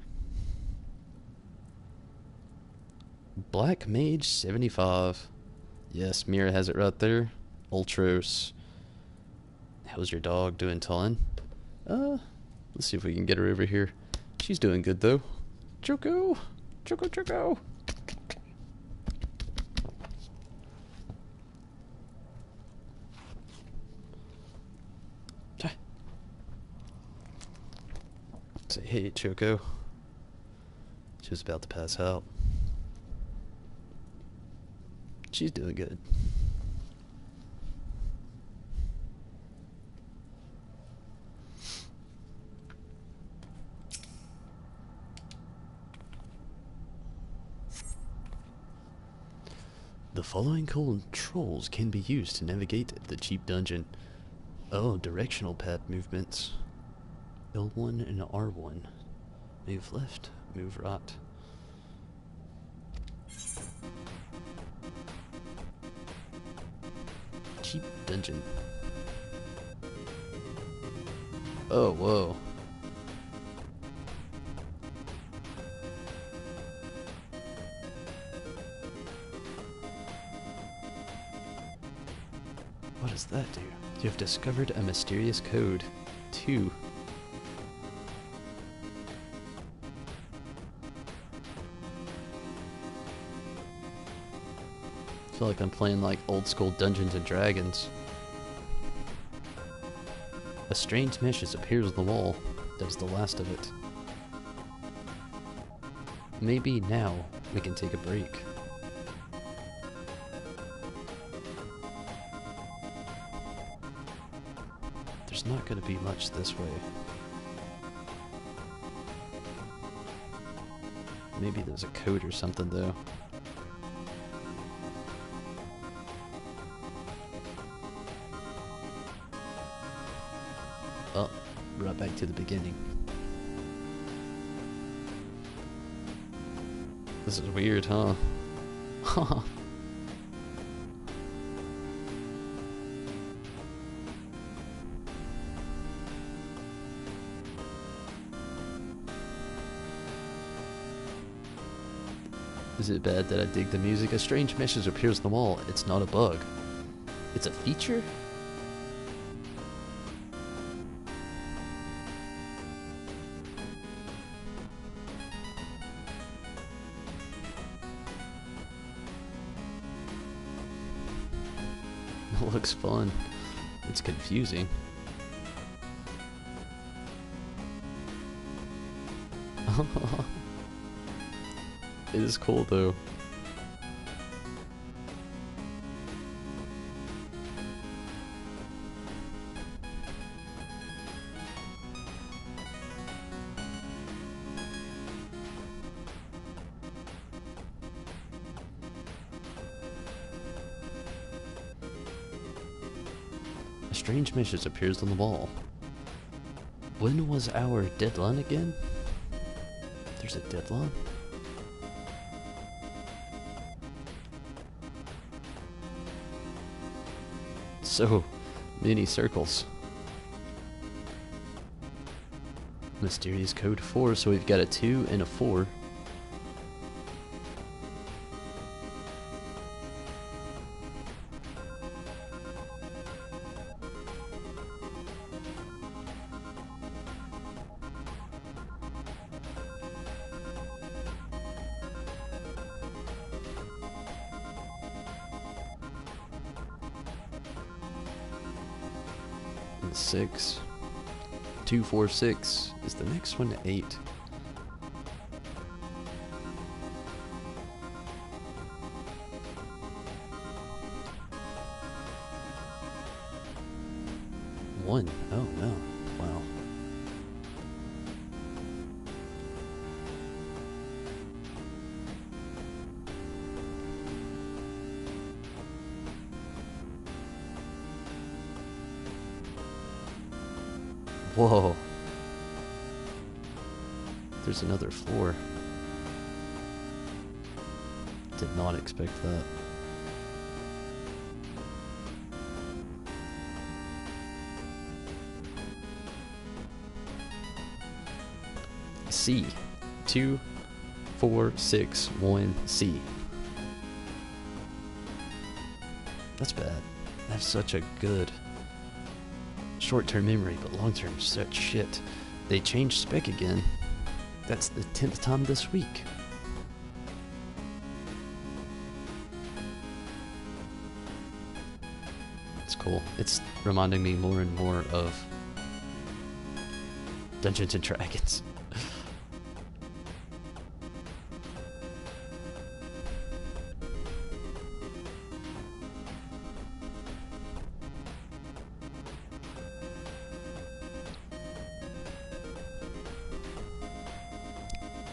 Black Mage 75. Yes, Mira has it right there. Ultros. How's your dog doing, Ton? Let's see if we can get her over here. She's doing good, though. Choco! Choco, Choco! Say, hey, Choco. She was about to pass out. She's doing good. The following controls can be used to navigate the cheap dungeon. Oh, directional pad movements. L1 and R1. Move left, move right. Cheap dungeon. Oh, whoa. What does that do? You have discovered a mysterious code. 2. I feel like I'm playing like old school Dungeons and Dragons. A strange mesh appears on the wall. That is the last of it. Maybe now we can take a break. There's not going to be much this way. Maybe there's a code or something though. Oh, right back to the beginning. This is weird, huh? Is it bad that I dig the music? A strange message appears on the wall. It's not a bug. It's a feature? It looks fun. It's confusing. It is cool though. A strange message appears on the wall. When was our deadline again? There's a deadline? So many circles. Mysterious code 4, so we've got a 2 and a 4. And 6. 2, 4, 6. Is the next one 8? One. Oh no. Wow. Whoa. There's another floor. Did not expect that. C. 2, 4, 6, 1, C. That's bad. I have such a good short-term memory, but long-term such shit. They changed spec again. That's the 10th time this week. It's cool. It's reminding me more and more of Dungeons and Dragons.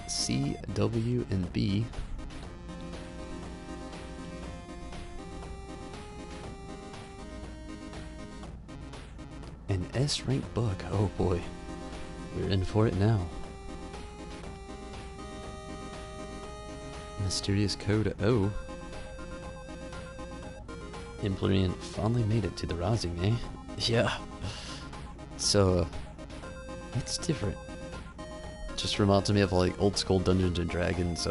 C, W, and B. An S rank bug. Oh boy. We're in for it now. Mysterious code O. Employee finally made it to the rising, eh? Yeah. So, it's different. Just reminds me of like old school Dungeons and Dragons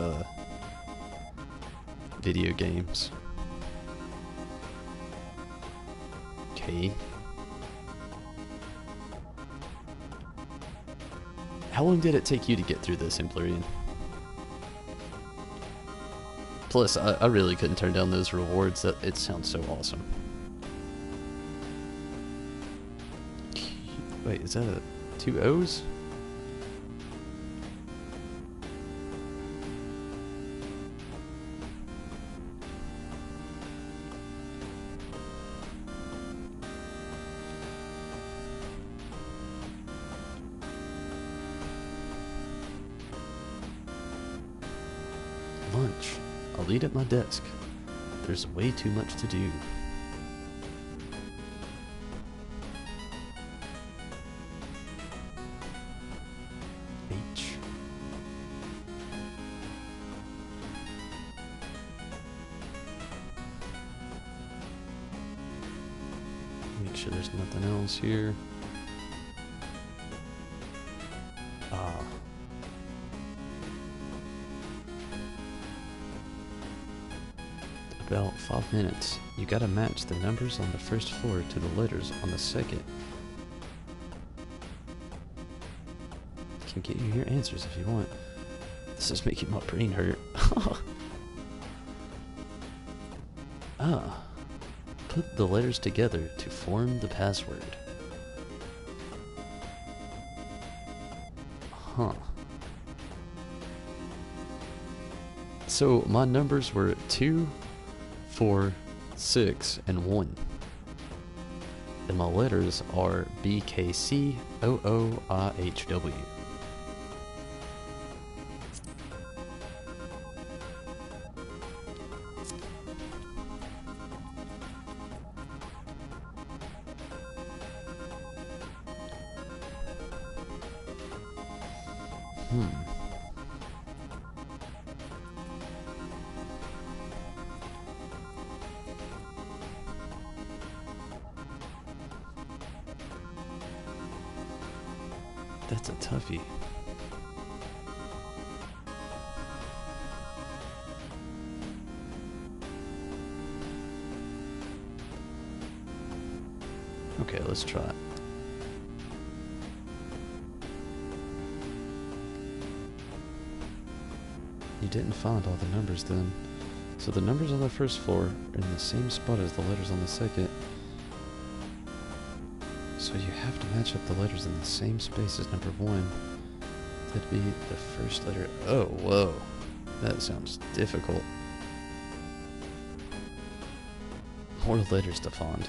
video games. Okay. How long did it take you to get through this, Empyrean? Plus, I really couldn't turn down those rewards. It sounds so awesome. Wait, is that 2 O's? Lunch. I'll eat at my desk. There's way too much to do. H. sure there's nothing else here. About 5 minutes. You gotta match the numbers on the first floor to the letters on the second. Can get you your answers if you want. This is making my brain hurt. Put the letters together to form the password. Huh. So my numbers were 2, 4, 6, and 1. And my letters are B, K, C, O, O, I, H, W. That's a toughie. Okay, let's try it. You didn't find all the numbers then. So the numbers on the first floor are in the same spot as the letters on the second. So you have to match up the letters in the same space as number 1. That'd be the first letter. Oh, whoa. That sounds difficult. More letters to find.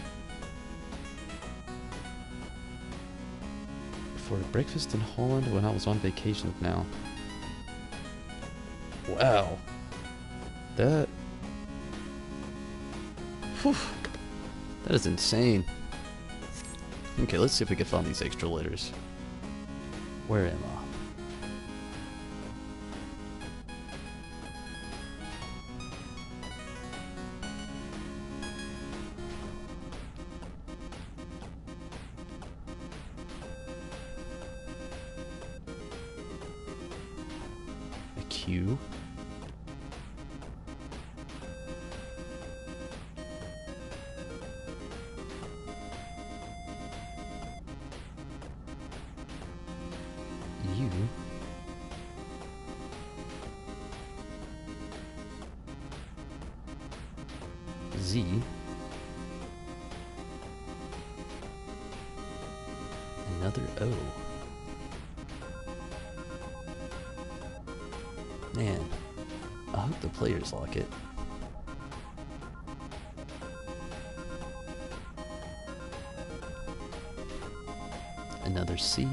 For breakfast in Holland when I was on vacation now. Wow. That... Whew, that is insane. Okay, let's see if we can find these extra letters. Where am I? A Q. U. Z. Another O. Man, I hope the players like it. Another C.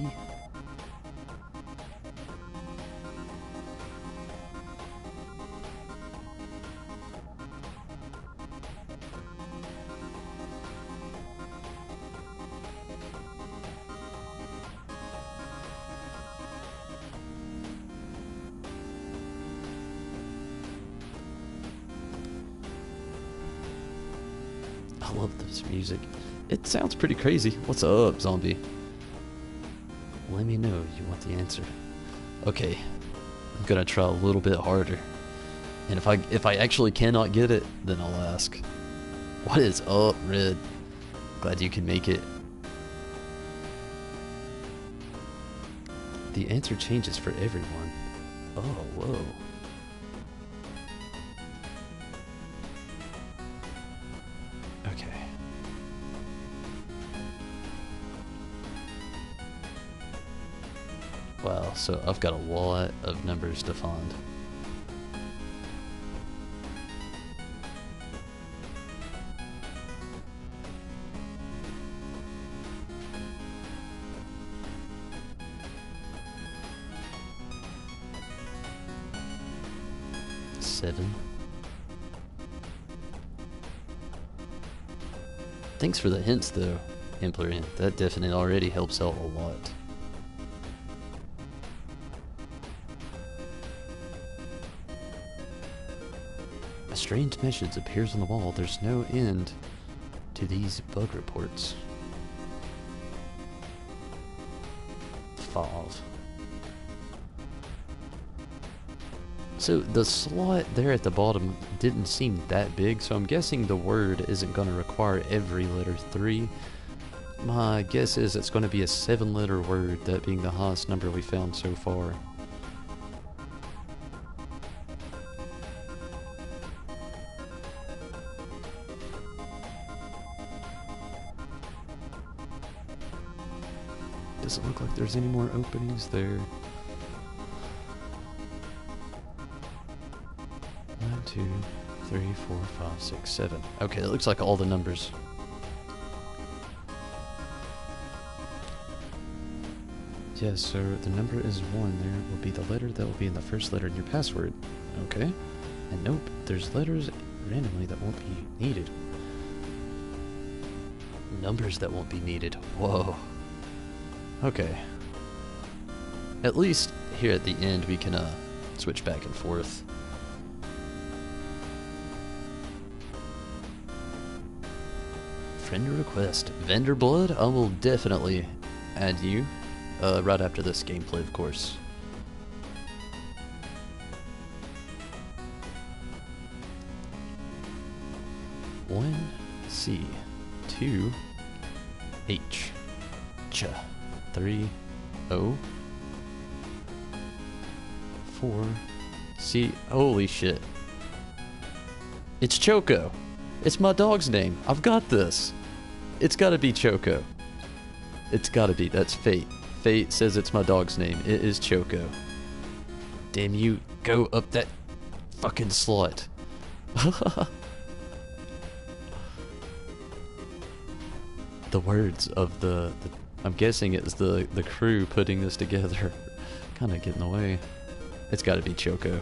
I love this music. It sounds pretty crazy. What's up, zombie? Let me know you want the answer. Okay, I'm gonna try a little bit harder. And if I actually cannot get it, then I'll ask. What is up, Red? Glad you can make it. The answer changes for everyone. Oh, whoa. Okay. Wow, so I've got a lot of numbers to find. Seven. Thanks for the hints though, Emplerian. That definitely already helps out a lot. A strange message appears on the wall. There's no end to these bug reports. XIV. So the slot there at the bottom didn't seem that big, so I'm guessing the word isn't going to require every letter 3. My guess is it's going to be a 7-letter word, that being the highest number we found so far. Doesn't look like there's any more openings there. 1, 2, 3, 4, 5, 6, 7. Okay, it looks like all the numbers. Yes, so the number is 1. There will be the letter that will be in the first letter in your password. Okay. And nope, there's letters randomly that won't be needed. Numbers that won't be needed. Whoa. Okay. At least here at the end we can switch back and forth. Friend request. Vendor Blood? I will definitely add you. Right after this gameplay, of course. One C, 2 H, Ch, 3 O, 4 C. Holy shit! It's Choco. It's my dog's name. I've got this. It's got to be Choco. It's got to be. That's fate. Fate says it's my dog's name. It is Choco. Damn you, go up that fucking slot. The words of the I'm guessing it's the crew putting this together kind of get in the way. It's got to be Choco.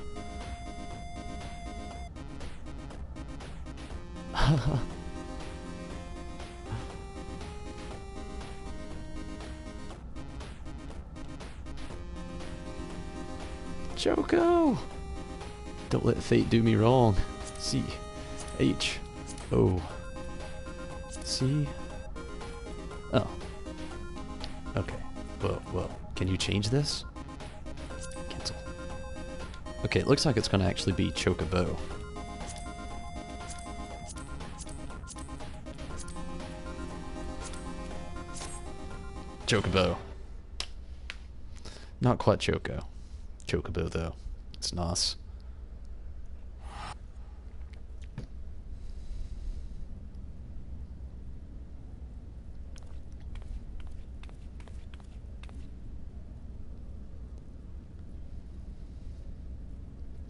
Choco! Don't let fate do me wrong. C H O C. Oh. Okay. Well, can you change this? Cancel. Okay, it looks like it's gonna actually be Chocobo. Chocobo. Not quite Choco. Chocobo, though. It's nice.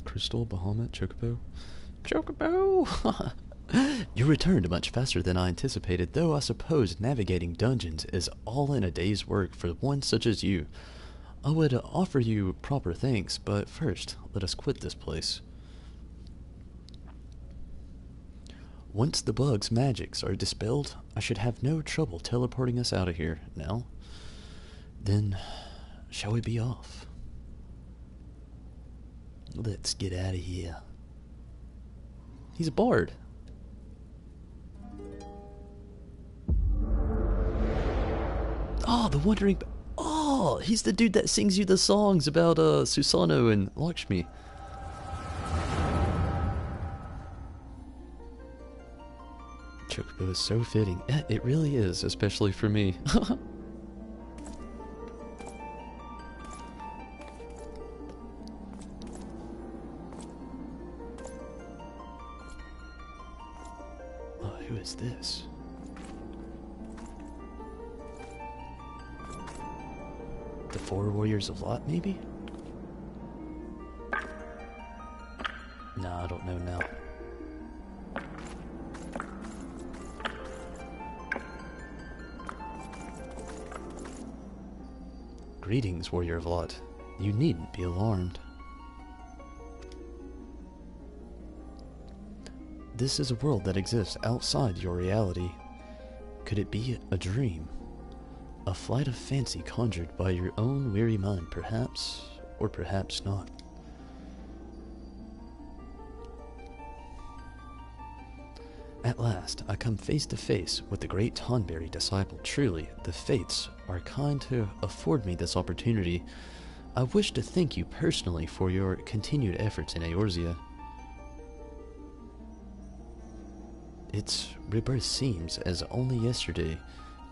Crystal, Bahamut, Chocobo. Chocobo! You returned much faster than I anticipated, though I suppose navigating dungeons is all in a day's work for one such as you. I would offer you proper thanks, but first, let us quit this place. Once the bug's magics are dispelled, I should have no trouble teleporting us out of here. Now, then, shall we be off? Let's get out of here. He's a bard. Oh, the Wandering... Oh, he's the dude that sings you the songs about Susano and Lakshmi. Chocobo is so fitting. It really is, especially for me. Oh, who is this? The 4 Warriors of Lot, maybe? Nah, I don't know now. Greetings, Warrior of Lot. You needn't be alarmed. This is a world that exists outside your reality. Could it be a dream? A flight of fancy conjured by your own weary mind, perhaps, or perhaps not. At last, I come face to face with the great Tonberry disciple. Truly, the fates are kind to afford me this opportunity. I wish to thank you personally for your continued efforts in Eorzea. Its rebirth seems as only yesterday,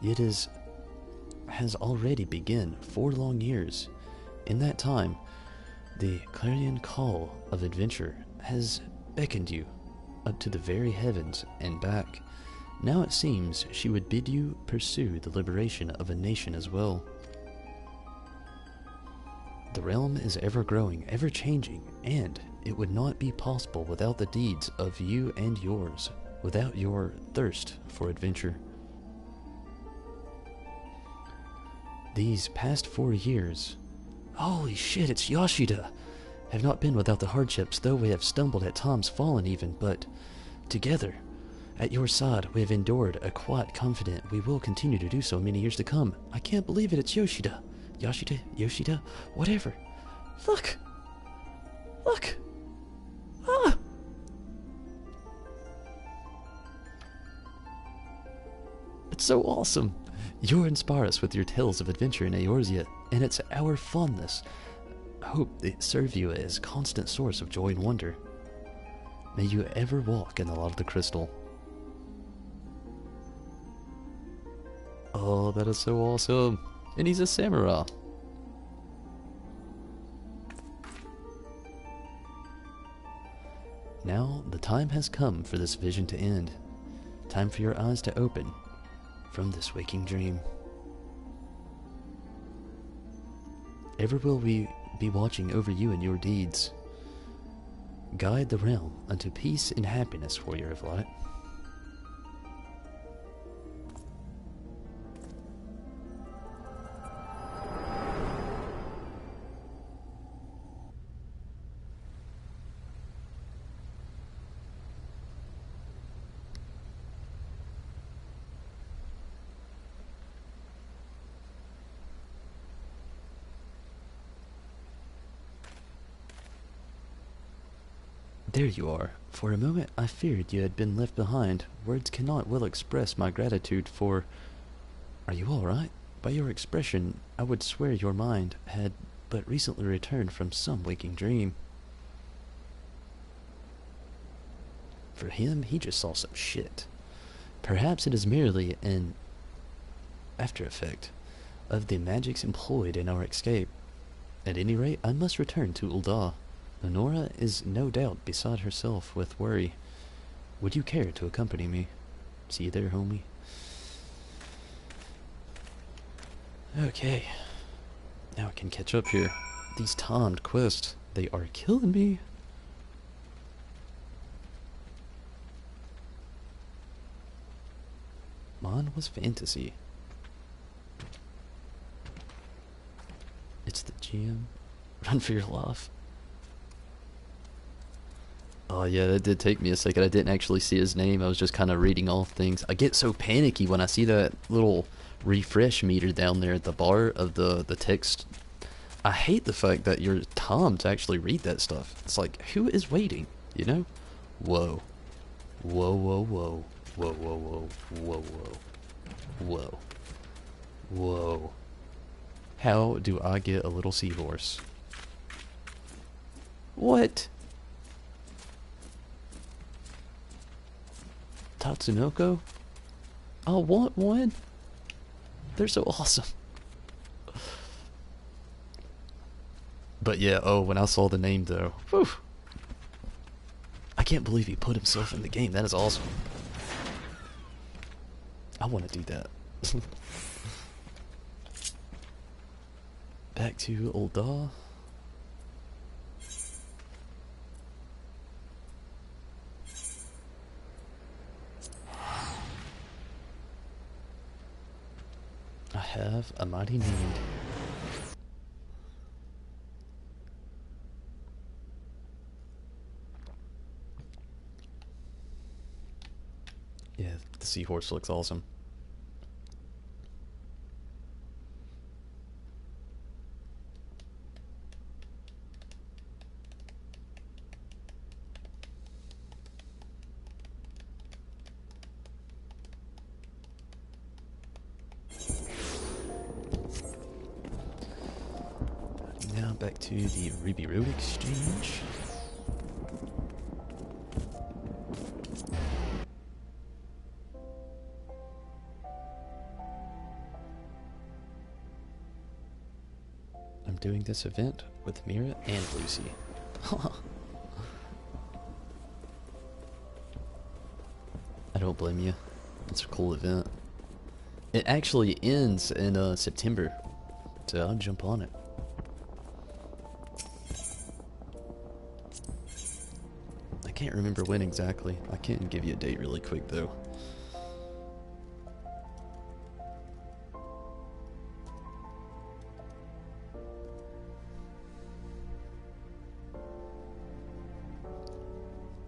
yet has already begun 4 long years. In that time, the clarion call of adventure has beckoned you up to the very heavens and back. Now it seems she would bid you pursue the liberation of a nation as well. The realm is ever growing, ever changing, and it would not be possible without the deeds of you and yours, without your thirst for adventure. These past 4 years, holy shit, it's Yoshida, have not been without the hardships, though we have stumbled at times, fallen even, but together, at your side, we have endured, quite confident we will continue to do so many years to come. I can't believe it, it's Yoshida. Yoshida, whatever. Look! Look! Ah! It's so awesome! You inspire us with your tales of adventure in Eorzea, and it's our fondness. Hope they serve you as constant source of joy and wonder. May you ever walk in the light of the crystal. Oh, that is so awesome. And he's a samurai. Now the time has come for this vision to end. Time for your eyes to open from this waking dream. Ever will we be watching over you and your deeds. Guide the realm unto peace and happiness, warrior of light. There you are. For a moment I feared you had been left behind. Words cannot well express my gratitude for... Are you all right? By your expression, I would swear your mind had but recently returned from some waking dream. For him, he just saw some shit. Perhaps it is merely an after effect of the magics employed in our escape. At any rate, I must return to Ul'dah. Lenora is no doubt beside herself with worry. Would you care to accompany me? See you there, homie. Okay. Now I can catch up here. These timed quests, they are killing me. Mine was fantasy. It's the gym. Run for your life. Oh yeah, that did take me a second. I didn't actually see his name. I was just kind of reading off things. I get so panicky when I see that little refresh meter down there at the bar of the text. I hate the fact that you're timed to actually read that stuff. It's like, who is waiting? You know? Whoa. Whoa, whoa, whoa. Whoa, whoa, whoa. Whoa, whoa. Whoa. Whoa. How do I get a little seahorse? What? Tatsunoko? I want one. They're so awesome. But yeah, oh, when I saw the name though, whew. I can't believe he put himself in the game. That is awesome. I want to do that. Back to Ul'dah. I have a mighty need. Yeah, the seahorse looks awesome. back to the Ruby Road Exchange. I'm doing this event with Mira and Lucy. I don't blame you. It's a cool event. It actually ends in September, so I'll jump on it. I can't remember when exactly. I can give you a date really quick though.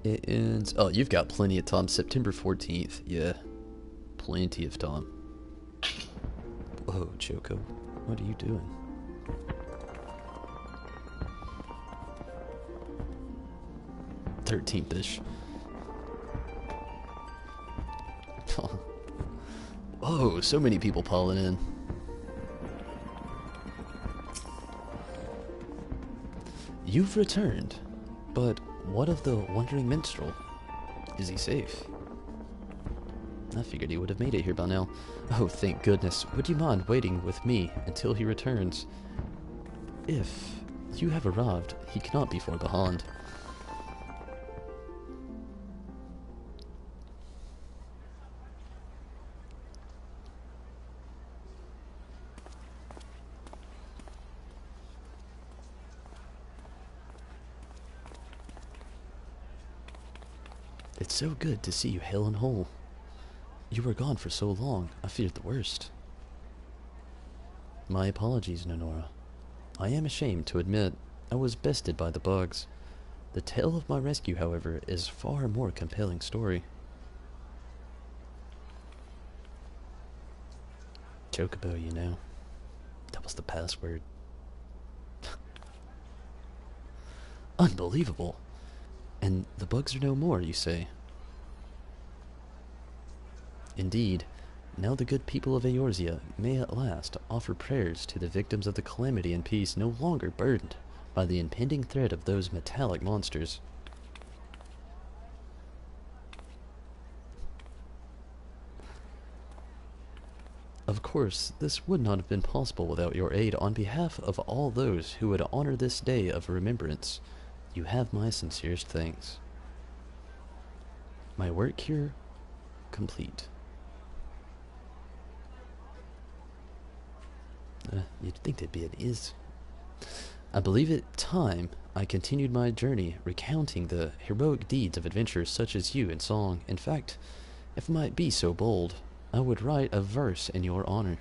It ends... Oh, you've got plenty of time. September 14th. Yeah. Plenty of time. Whoa, Choco. What are you doing? $13th-ish. Whoa, so many people piling in. You've returned, but what of the wandering minstrel? Is he safe? I figured he would have made it here by now. Oh, thank goodness. Would you mind waiting with me until he returns? If you have arrived, he cannot be far behind. It's so good to see you hale and whole. You were gone for so long, I feared the worst. My apologies, Nonora. I am ashamed to admit I was bested by the bugs. The tale of my rescue, however, is far more compelling story. Chocobo, you know. That was the password. Unbelievable. And the bugs are no more, you say? Indeed, now the good people of Eorzea may at last offer prayers to the victims of the calamity in peace, no longer burdened by the impending threat of those metallic monsters. Of course, this would not have been possible without your aid. On behalf of all those who would honor this day of remembrance, you have my sincerest thanks. My work here complete. You'd think there'd be an is. I believe it time I continued my journey, recounting the heroic deeds of adventurers such as you in song. In fact, if I might be so bold, I would write a verse in your honor.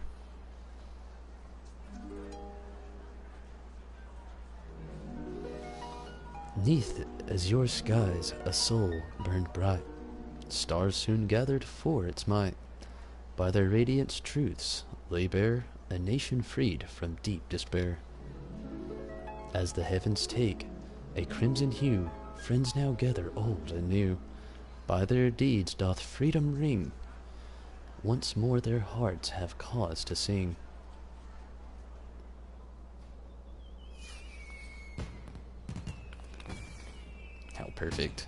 Neath azure skies a soul burned bright. Stars soon gathered for its might. By their radiance truths lay bare a nation freed from deep despair. As the heavens take a crimson hue, friends now gather old and new. By their deeds doth freedom ring. Once more their hearts have cause to sing. How perfect.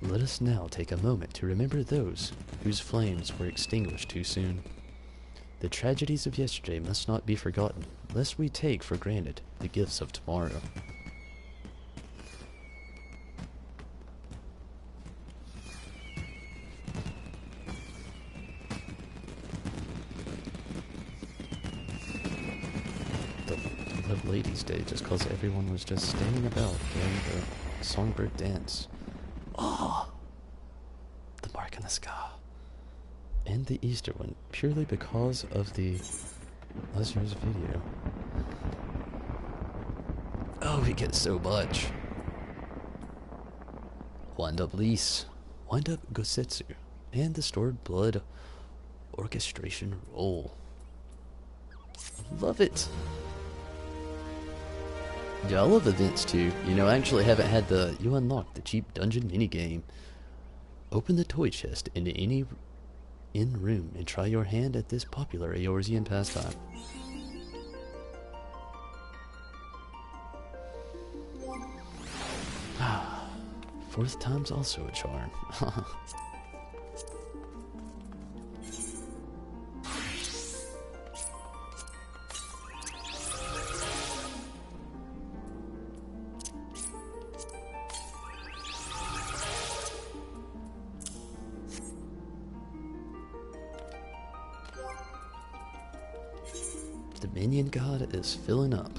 Let us now take a moment to remember those whose flames were extinguished too soon. The tragedies of yesterday must not be forgotten, lest we take for granted the gifts of tomorrow. The Love Ladies' Day, just because everyone was just standing about during the songbird dance. Oh! The mark in the sky. And the Easter one, purely because of the Lazarus video. Oh, we get so much. Wind up Lease, Wind up Gosetsu, and the Stored Blood orchestration roll. Love it. Yeah, I love events too. You know, I actually haven't had you unlock the cheap dungeon minigame. Open the toy chest into any in room and try your hand at this popular Eorzean pastime. Fourth time's also a charm. The minion god is filling up.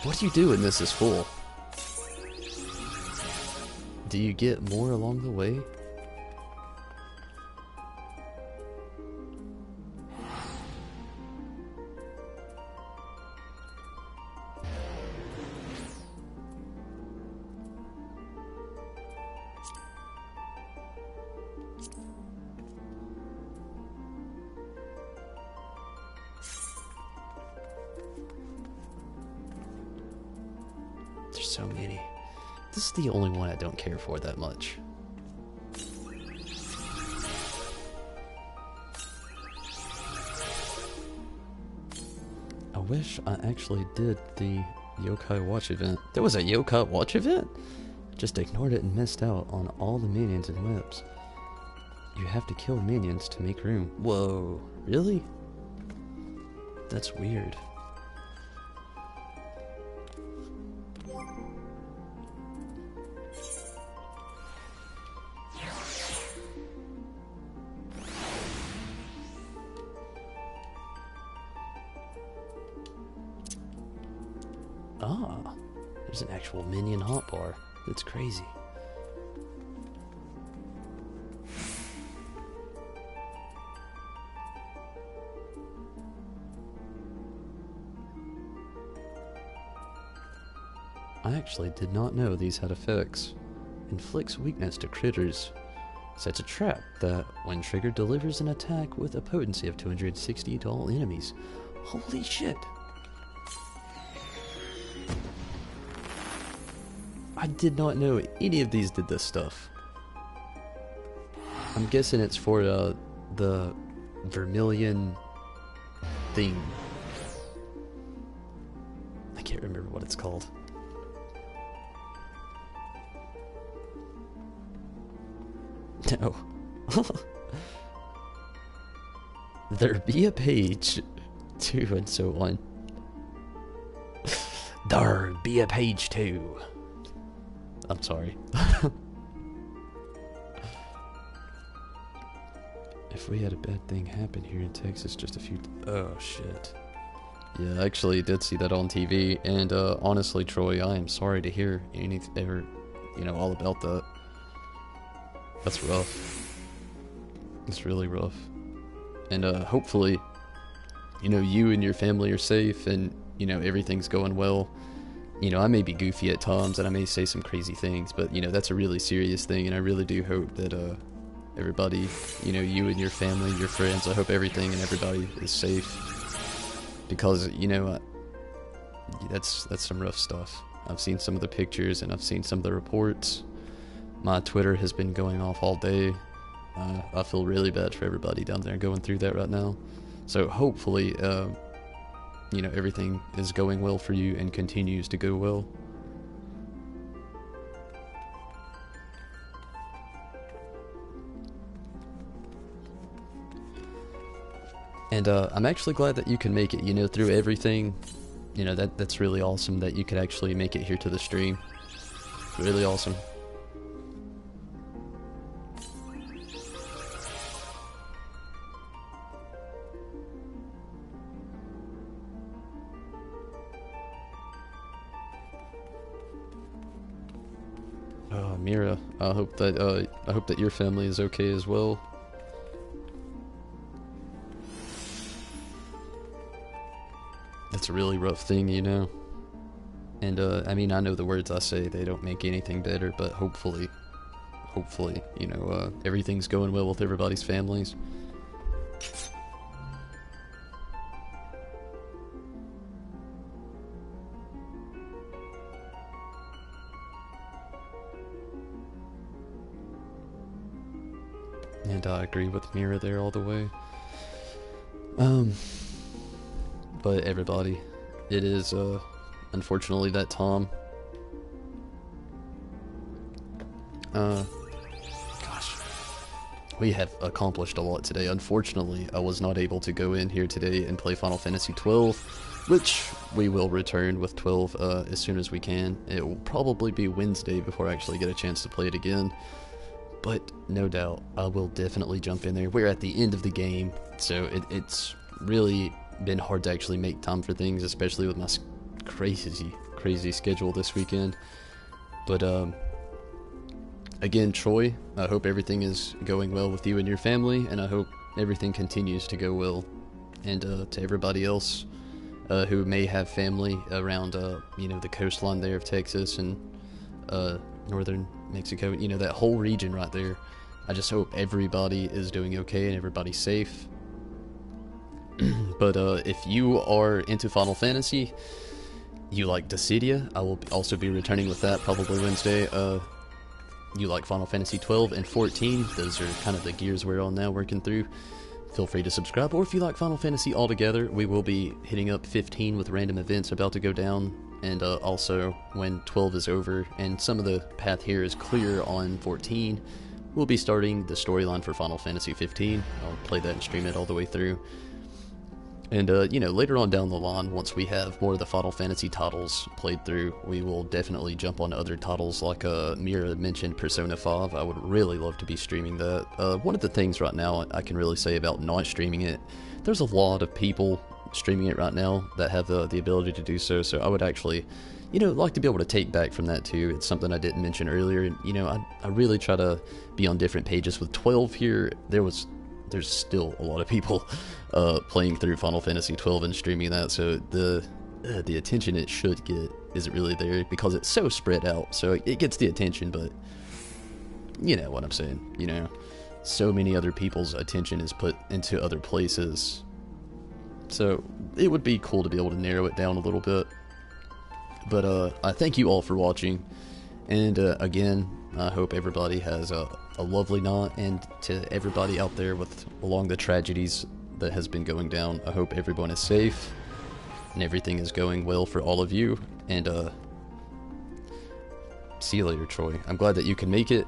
What do you do when this is full? Do you get more along the way? There's so many. This is the only one I don't care for that much. I wish I actually did the Yokai Watch event. There was a Yokai Watch event? Just ignored it and missed out on all the minions and webs. You have to kill minions to make room. Whoa, really? That's weird. Ah, there's an actual minion hotbar. That's crazy. I actually did not know these had effects. Inflicts weakness to critters. Sets a trap that, when triggered, delivers an attack with a potency of 260 to all enemies. Holy shit! I did not know any of these did this stuff. I'm guessing it's for the vermilion thing. I can't remember what it's called. No. There be a page 2 and so on. There be a page 2. I'm sorry. If we had a bad thing happen here in Texas just a few... Oh, shit. Yeah, I actually did see that on TV, and honestly, Troy, I am sorry to hear anything, all about that. That's rough. It's really rough. And hopefully, you and your family are safe, and, everything's going well. I may be goofy at times, and I may say some crazy things, but, that's a really serious thing, and I really do hope that, everybody, you and your family, your friends, I hope everything and everybody is safe. Because, that's some rough stuff. I've seen some of the pictures, and I've seen some of the reports. My Twitter has been going off all day. I feel really bad for everybody down there going through that right now. So hopefully, everything is going well for you and continues to go well. And I'm actually glad that you can make it, through everything. That's really awesome that you could actually make it here to the stream. Really awesome. Mira, I hope that your family is okay as well. That's a really rough thing, And I mean, I know the words I say, they don't make anything better, but hopefully, everything's going well with everybody's families. And I agree with Mira there all the way. But everybody, it is, unfortunately that Tom. Gosh. We have accomplished a lot today. Unfortunately, I was not able to go in here today and play Final Fantasy XII, which we will return with 12 as soon as we can. It will probably be Wednesday before I actually get a chance to play it again. But no doubt, I will definitely jump in there. We're at the end of the game, so it's really been hard to actually make time for things, especially with my crazy schedule this weekend. But again, Troy, I hope everything is going well with you and your family, and I hope everything continues to go well. And to everybody else who may have family around, you know, the coastline there of Texas and northern Mexico, you know, that whole region right there. I just hope everybody is doing okay and everybody's safe. But if you are into Final Fantasy, you like Dissidia, I will also be returning with that probably Wednesday. You like Final Fantasy 12 and 14, those are kind of the gears we're on now working through. Feel free to subscribe, or if you like Final Fantasy altogether, we will be hitting up 15 with random events about to go down, and also when 12 is over and some of the path here is clear on 14, we'll be starting the storyline for Final Fantasy 15. I'll play that and stream it all the way through. And, you know, later on down the line, once we have more of the Final Fantasy titles played through, we will definitely jump on other titles like Mira mentioned Persona 5. I would really love to be streaming that. One of the things right now I can really say about not streaming it, there's a lot of people streaming it right now that have the ability to do so, so I would actually, you know, like to be able to take back from that too. It's something I didn't mention earlier, and, you know, I really try to be on different pages. With 12 here, there's still a lot of people playing through Final Fantasy 12 and streaming that, so the attention it should get isn't really there because it's so spread out. So it gets the attention, but you know what I'm saying, you know, so many other people's attention is put into other places. So it would be cool to be able to narrow it down a little bit. But I thank you all for watching, and again, I hope everybody has a lovely night, and to everybody out there along the tragedies that has been going down, I hope everyone is safe and everything is going well for all of you. And see you later, Troy. I'm glad that you can make it.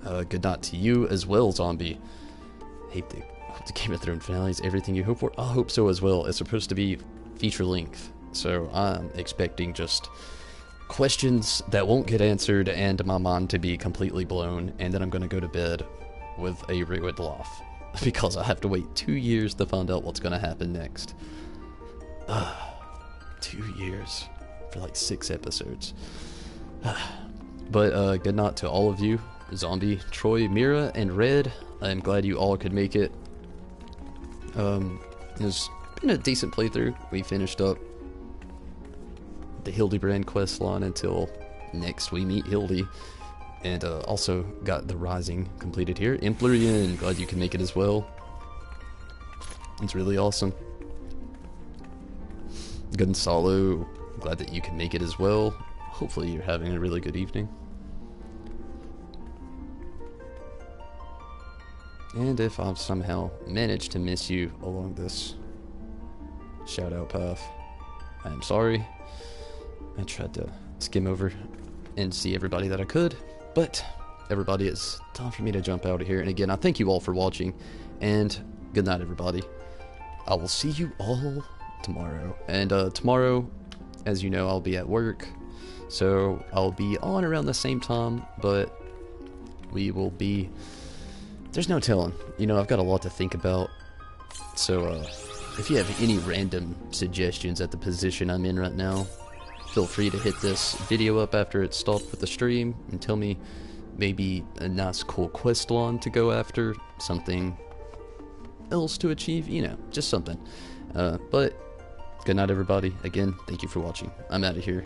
Good night to you as well, Zombie. Hate the Game of Thrones finales. Everything you hope for, I hope so as well. It's supposed to be feature length, so I'm expecting just questions that won't get answered and my mind to be completely blown, and then I'm going to go to bed with a ruined life because I have to wait 2 years to find out what's going to happen next. 2 years for like 6 episodes. But good night to all of you, Zombie, Troy, Mira, and Red. I'm glad you all could make it. It's been a decent playthrough. We finished up the Hildy brand quest line until next we meet Hildy, and also got the Rising completed here. Emplarian, glad you can make it as well. It's really awesome. Gonzalo, glad that you can make it as well. Hopefully you're having a really good evening. And if I've somehow managed to miss you along this shout out path, I am sorry. I tried to skim over and see everybody that I could, but everybody, it's time for me to jump out of here. And again, I thank you all for watching, and good night, everybody. I will see you all tomorrow. And tomorrow, as you know, I'll be at work, so I'll be on around the same time, but we will be, there's no telling. You know, I've got a lot to think about, so if you have any random suggestions at the position I'm in right now, feel free to hit this video up after it's stopped with the stream and tell me maybe a nice cool quest line to go after, something else to achieve, you know, just something. But good night, everybody. Again, thank you for watching. I'm out of here.